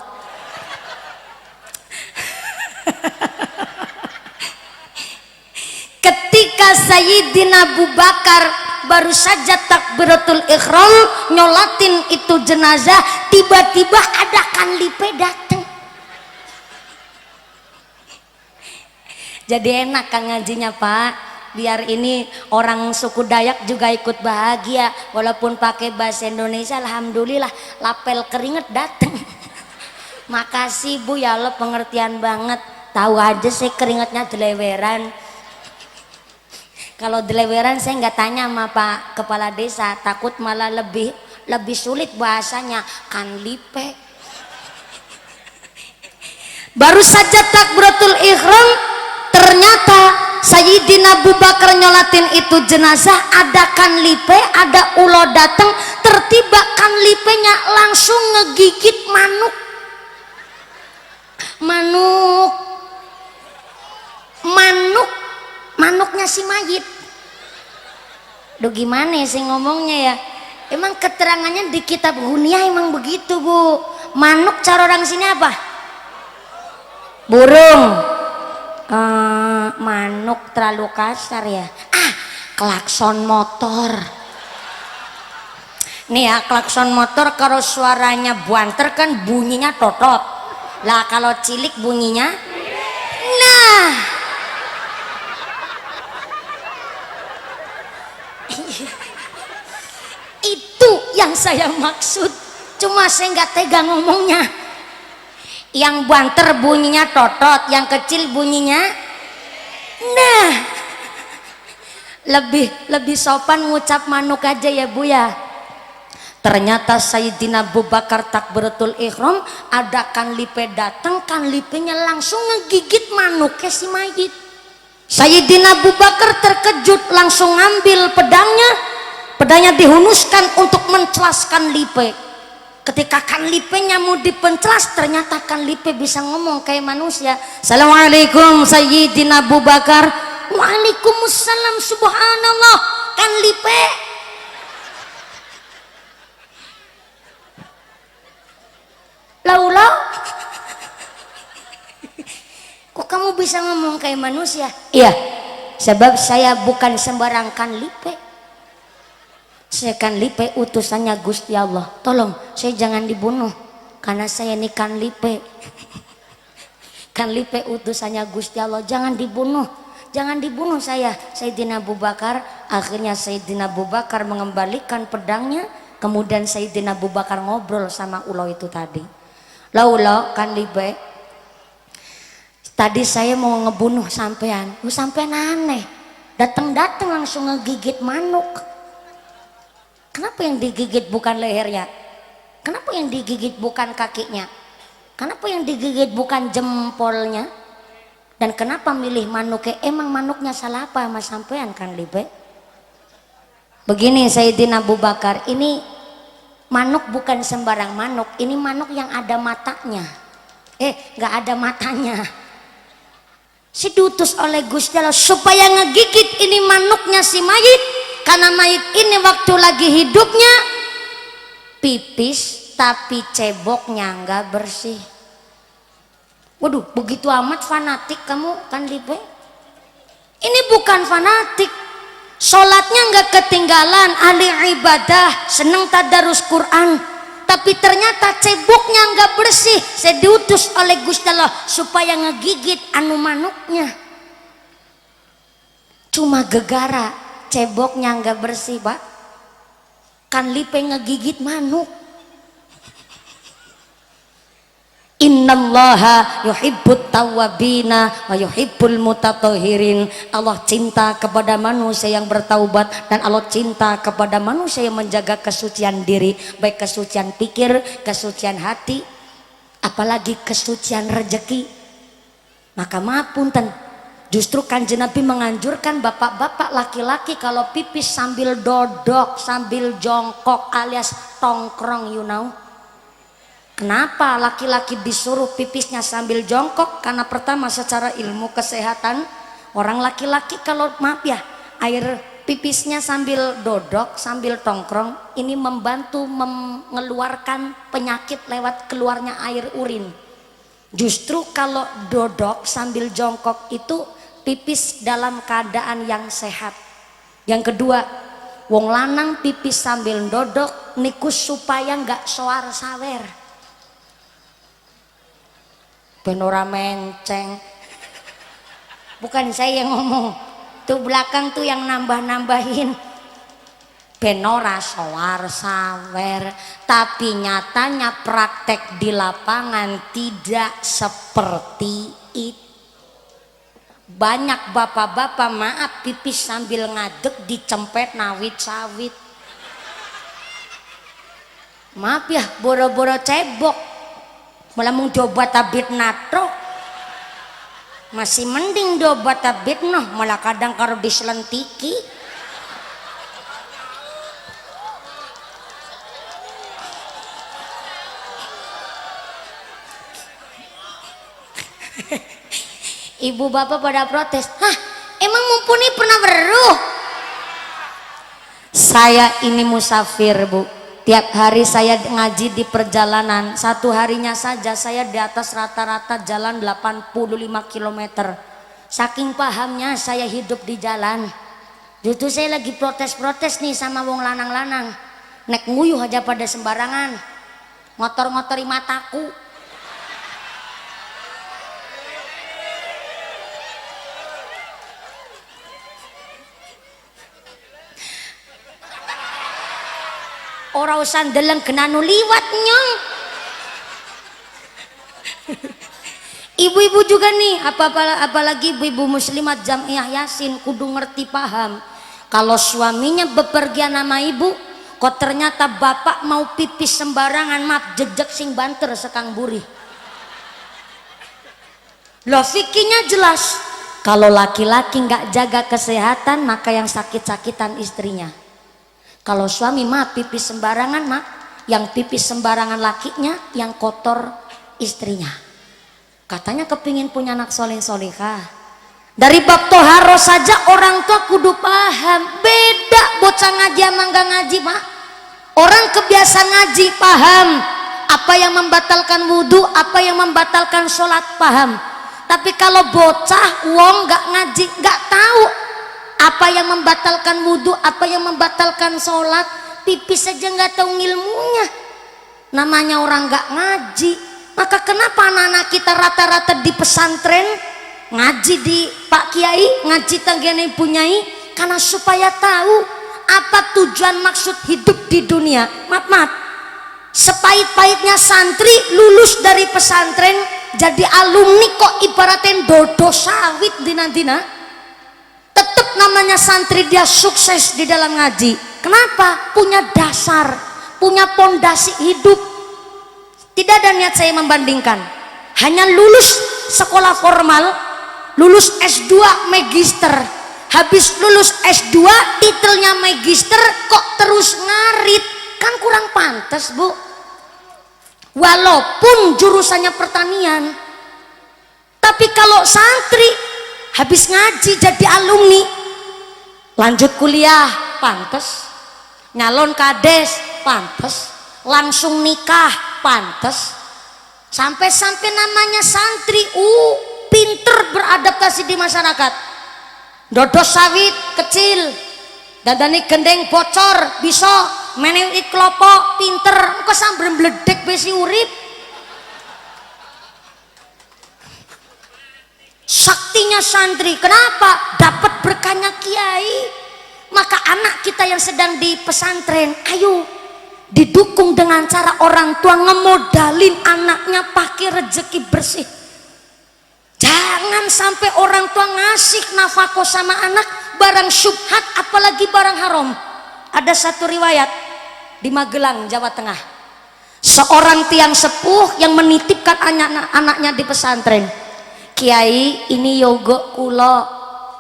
Ketika Sayyidina Abu Bakar baru saja takbiratul ihram nyolatin itu jenazah, tiba-tiba ada Kanlipe datang. Jadi enak kan ngajinya Pak, biar ini orang suku Dayak juga ikut bahagia walaupun pakai bahasa Indonesia. Alhamdulillah lapel keringet dateng. Makasih Bu ya Allah, pengertian banget. Tahu aja saya keringetnya deleweran. Kalau deleweran saya nggak tanya sama Pak Kepala Desa, takut malah lebih sulit bahasanya. Kanlipe. Baru saja takbiratul ihram, ternyata Sayyidina Abu Bakar nyolatin itu jenazah, ada Kanlipe, ada ulo datang, tertiba Kanlipenya langsung ngegigit manuk. Manuk. Manuk. Manuknya si mayit. Duh gimana sih ngomongnya ya? Emang keterangannya di kitab Hunyah emang begitu Bu. Manuk cara orang sini apa? Burung. Manuk terlalu kasar ya. Klakson motor. Nih ya, klakson motor kalau suaranya buanter kan bunyinya totot. Lah kalau cilik bunyinya, nah itu yang saya maksud. Cuma saya nggak tega ngomongnya. Yang buanter bunyinya totot, yang kecil bunyinya, nah lebih sopan ngucap manuk aja ya Bu ya. Ternyata Sayyidina Abu Bakar takbiratul ihram, ada kanlipe datang, kanlipenya langsung ngegigit manuknya si mayit. Sayyidina Abu Bakar terkejut, langsung ngambil pedangnya dihunuskan untuk mencelaskan lipe. Ketika kanlipenya mau dipencelas, ternyata kanlipe bisa ngomong kayak manusia. Assalamualaikum Sayyidina Abu Bakar. Waalaikumsalam, subhanallah. Kanlipe laulau, kok kamu bisa ngomong kayak manusia? Iya, sebab saya bukan sembarang kanlipe. Saya kanlipe utusannya Gusti Allah. Tolong saya jangan dibunuh karena saya ini kanlipe. Kanlipe utusannya Gusti Allah, jangan dibunuh. Jangan dibunuh saya. Sayyidina Abu Bakar. Akhirnya Sayyidina Abu Bakar mengembalikan pedangnya. Kemudian Sayyidina Abu Bakar ngobrol sama ulau itu tadi. Laulau kanlipe, tadi saya mau ngebunuh sampean. Sampean aneh, datang langsung ngegigit manuk. Kenapa yang digigit bukan lehernya? Kenapa yang digigit bukan kakinya? Kenapa yang digigit bukan jempolnya? Dan kenapa milih manuknya? Emang manuknya salah apa sama sampean kanlipe? Begini Sayyidina Abu Bakar, ini manuk bukan sembarang manuk, ini manuk yang ada matanya. Nggak ada matanya. Si diutus oleh Gusti Allah supaya ngegigit ini manuknya si mayit, karena mayit ini waktu lagi hidupnya pipis tapi ceboknya nggak bersih. Waduh, begitu amat fanatik kamu kanlipe. Ini bukan fanatik. Sholatnya nggak ketinggalan, ahli ibadah, seneng tadarus Quran, tapi ternyata ceboknya nggak bersih. Saya diutus oleh Gusti Allah supaya ngegigit anu manuknya. Cuma gegara ceboknya nggak bersih Pak. Kanlipe ngegigit manuk. Innallaha yuhibbut tawwabina wa yuhibbul mutatahhirin. Allah cinta kepada manusia yang bertaubat, dan Allah cinta kepada manusia yang menjaga kesucian diri, baik kesucian pikir, kesucian hati, apalagi kesucian rezeki. Maka maapunten, justru Kanjeng Nabi menganjurkan bapak-bapak laki-laki kalau pipis sambil dodok, sambil jongkok alias tongkrong, you know. Kenapa laki-laki disuruh pipisnya sambil jongkok? Karena pertama secara ilmu kesehatan, orang laki-laki kalau maaf ya, air pipisnya sambil dodok, sambil tongkrong, ini membantu mengeluarkan penyakit lewat keluarnya air urin. Justru kalau dodok sambil jongkok itu pipis dalam keadaan yang sehat. Yang kedua, wong lanang pipis sambil dodok nikus supaya nggak soar sawer. Benora menceng, bukan saya yang ngomong, tuh belakang tuh yang nambah-nambahin. Benora soar sawer, tapi nyatanya praktek di lapangan tidak seperti itu. Banyak bapak-bapak maaf pipis sambil ngadeg dicempet nawit sawit. Maaf ya, boro-boro cebok malah mau coba tabit natro, masih mending coba tabit noh, malah kadang karo diselentiki. Ibu bapak pada protes, hah emang mumpuni pernah beruh? Saya ini musafir bu, tiap hari saya ngaji di perjalanan, satu harinya saja saya di atas rata-rata jalan 85 km. Saking pahamnya saya hidup di jalan. Justru saya lagi protes-protes nih sama wong lanang-lanang, nek nguyuh aja pada sembarangan, ngotor-ngotori mataku. Orang usah deleng genanu liwat nyong. Ibu-ibu juga nih, apalagi ibu-ibu muslimat jamiah yasin kudu ngerti paham. Kalau suaminya bepergian sama ibu, kok ternyata bapak mau pipis sembarangan, maaf jejak sing banter sekang buri. Loh fikirnya jelas, kalau laki-laki nggak jaga kesehatan maka yang sakit-sakitan istrinya. Kalau suami mah pipis sembarangan mah, yang pipis sembarangan lakinya, yang kotor istrinya. Katanya kepingin punya anak soleh solehah. Dari bab toharo saja orang tua kudu paham. Beda bocah ngaji sama nggak ngaji mak. Orang kebiasa ngaji paham apa yang membatalkan wudhu, apa yang membatalkan sholat paham. Tapi kalau bocah wong nggak ngaji nggak tahu apa yang membatalkan wudhu, apa yang membatalkan sholat, pipis saja nggak tahu ilmunya. Namanya orang nggak ngaji. Maka kenapa anak-anak kita rata-rata di pesantren, ngaji di Pak Kiai, ngaji tanggane punyai, karena supaya tahu apa tujuan maksud hidup di dunia. Maaf, sepahit-pahitnya santri lulus dari pesantren jadi alumni kok ibaratnya dodo sawit dina-dina. Tetap namanya santri dia sukses di dalam ngaji. Kenapa? Punya dasar, punya pondasi hidup. Tidak ada niat saya membandingkan. Hanya lulus sekolah formal, lulus S2 magister, habis lulus S2 titelnya magister kok terus ngarit, kan kurang pantas bu. Walaupun jurusannya pertanian, tapi kalau santri habis ngaji jadi alumni, lanjut kuliah pantes, nyalon kades pantes, langsung nikah pantes, sampai-sampai namanya santri pinter beradaptasi di masyarakat. Dodo sawit kecil, dadani gendeng bocor bisa, meneng klopo pinter, kok sambil bledek besi urip. Saktinya santri, kenapa? Dapat berkahnya kiai. Maka anak kita yang sedang di pesantren, ayo didukung dengan cara orang tua ngemodalin anaknya pakai rezeki bersih. Jangan sampai orang tua ngasih nafkah sama anak barang syubhat, apalagi barang haram. Ada satu riwayat di Magelang, Jawa Tengah, seorang tiang sepuh yang menitipkan anaknya di pesantren. Kiai, ini yogo kulo,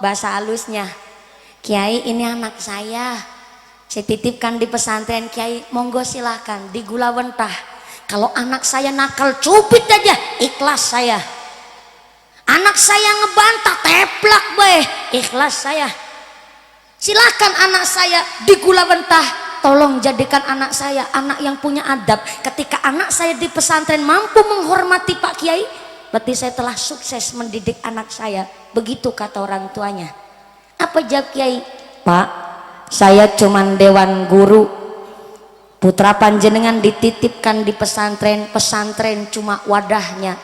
bahasa halusnya. Kiai, ini anak saya titipkan di pesantren Kiai, monggo silahkan digula wentah. Kalau anak saya nakal cupit aja, ikhlas saya. Anak saya ngebantah, teplak bae, ikhlas saya. Silahkan anak saya digula wentah, tolong jadikan anak saya anak yang punya adab. Ketika anak saya di pesantren mampu menghormati Pak Kiai, berarti saya telah sukses mendidik anak saya. Begitu kata orang tuanya. Apa jawab Kiai? Pak, saya cuman dewan guru, putra panjenengan dititipkan di pesantren, pesantren cuma wadahnya,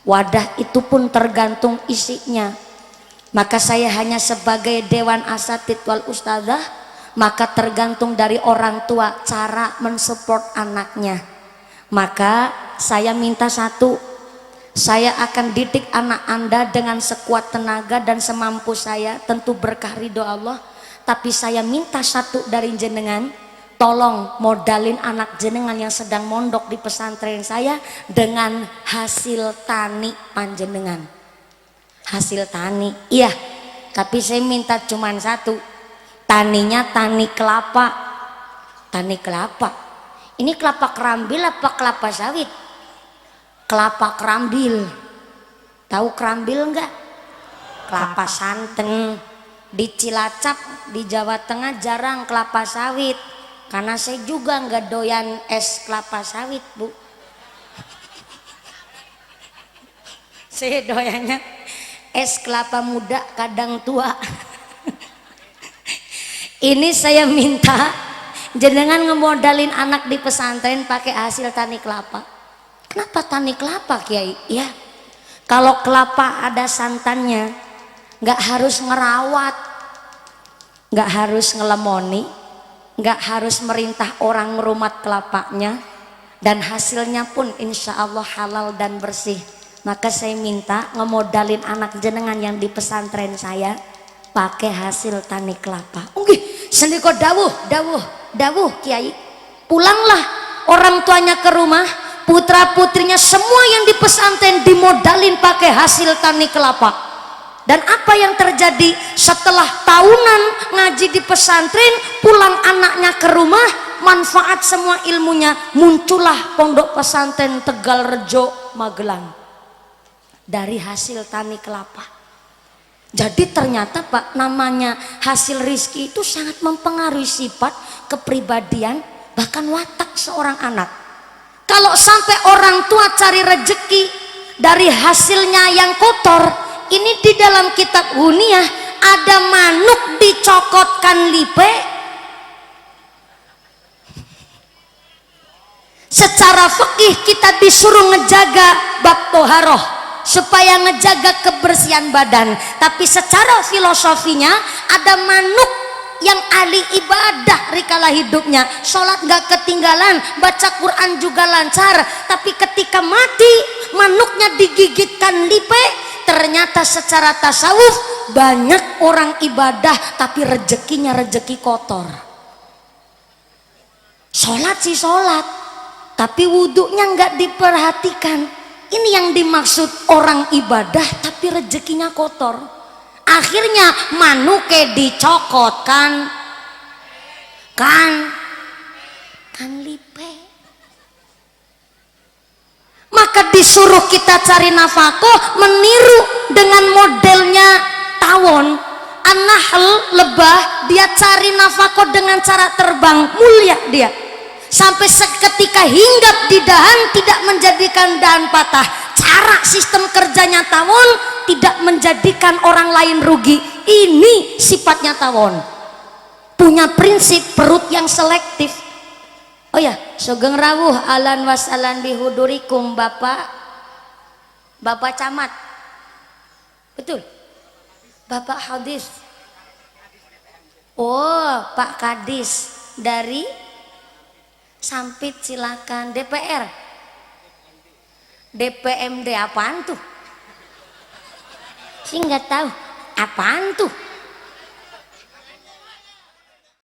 wadah itu pun tergantung isinya. Maka saya hanya sebagai dewan asatid wal ustadzah, maka tergantung dari orang tua cara mensupport anaknya. Maka saya minta satu, saya akan didik anak Anda dengan sekuat tenaga dan semampu saya, tentu berkah ridho Allah. Tapi saya minta satu dari jenengan, tolong modalin anak jenengan yang sedang mondok di pesantren saya dengan hasil tani panjenengan. Hasil tani, iya. Tapi saya minta cuman satu, taninya tani kelapa. Tani kelapa. Ini kelapa kerambil apa kelapa sawit? Kelapa kerambil. Tahu kerambil enggak? Kelapa santen. Di Cilacap di Jawa Tengah jarang kelapa sawit, karena saya juga nggak doyan es kelapa sawit, Bu. Saya doyannya es kelapa muda kadang tua. Ini saya minta jenengan ngemodalin anak di pesantren pakai hasil tani kelapa. Kenapa tani kelapa, Kiai? Ya, kalau kelapa ada santannya, nggak harus ngerawat, nggak harus ngelemoni, nggak harus merintah orang ngerumat kelapanya, dan hasilnya pun insya Allah halal dan bersih. Maka saya minta ngemodalin anak jenengan yang di pesantren saya pakai hasil tani kelapa. Oke, sendiko dawuh Kiai. Pulanglah orang tuanya ke rumah, putra putrinya semua yang di pesantren dimodalin pakai hasil tani kelapa. Dan apa yang terjadi setelah tahunan ngaji di pesantren, pulang anaknya ke rumah, manfaat semua ilmunya, muncullah pondok pesantren Tegal Rejo Magelang dari hasil tani kelapa. Jadi ternyata Pak, namanya hasil rizki itu sangat mempengaruhi sifat, kepribadian, bahkan watak seorang anak. Kalau sampai orang tua cari rezeki dari hasilnya yang kotor, ini di dalam kitab Huniyah ada manuk dicokotkan lipe. Secara fikih kita disuruh ngejaga bab toharoh supaya ngejaga kebersihan badan, tapi secara filosofinya ada manuk yang ahli ibadah rikala hidupnya, sholat gak ketinggalan, baca Quran juga lancar, tapi ketika mati manuknya digigitkan lipe. Ternyata secara tasawuf banyak orang ibadah tapi rezekinya rezeki kotor. Sholat sih sholat, tapi wudhunya nggak diperhatikan. Ini yang dimaksud orang ibadah tapi rezekinya kotor. Akhirnya manuke dicokot kan lipe. Maka disuruh kita cari nafkah meniru dengan modelnya tawon. An-Nahl, lebah, dia cari nafkah dengan cara terbang, mulia dia. Sampai seketika hinggap di dahan, tidak menjadikan dahan patah. Cara sistem kerjanya tawon tidak menjadikan orang lain rugi. Ini sifatnya tawon. Punya prinsip perut yang selektif. Oh ya, sugeng rawuh alan wasalan bihudurikum Bapak Camat. Betul? Bapak Hadis. Oh, Pak Kadis dari Sampit, silakan. DPR. DPMD apaan tuh? Sih nggak tahu. Apaan tuh?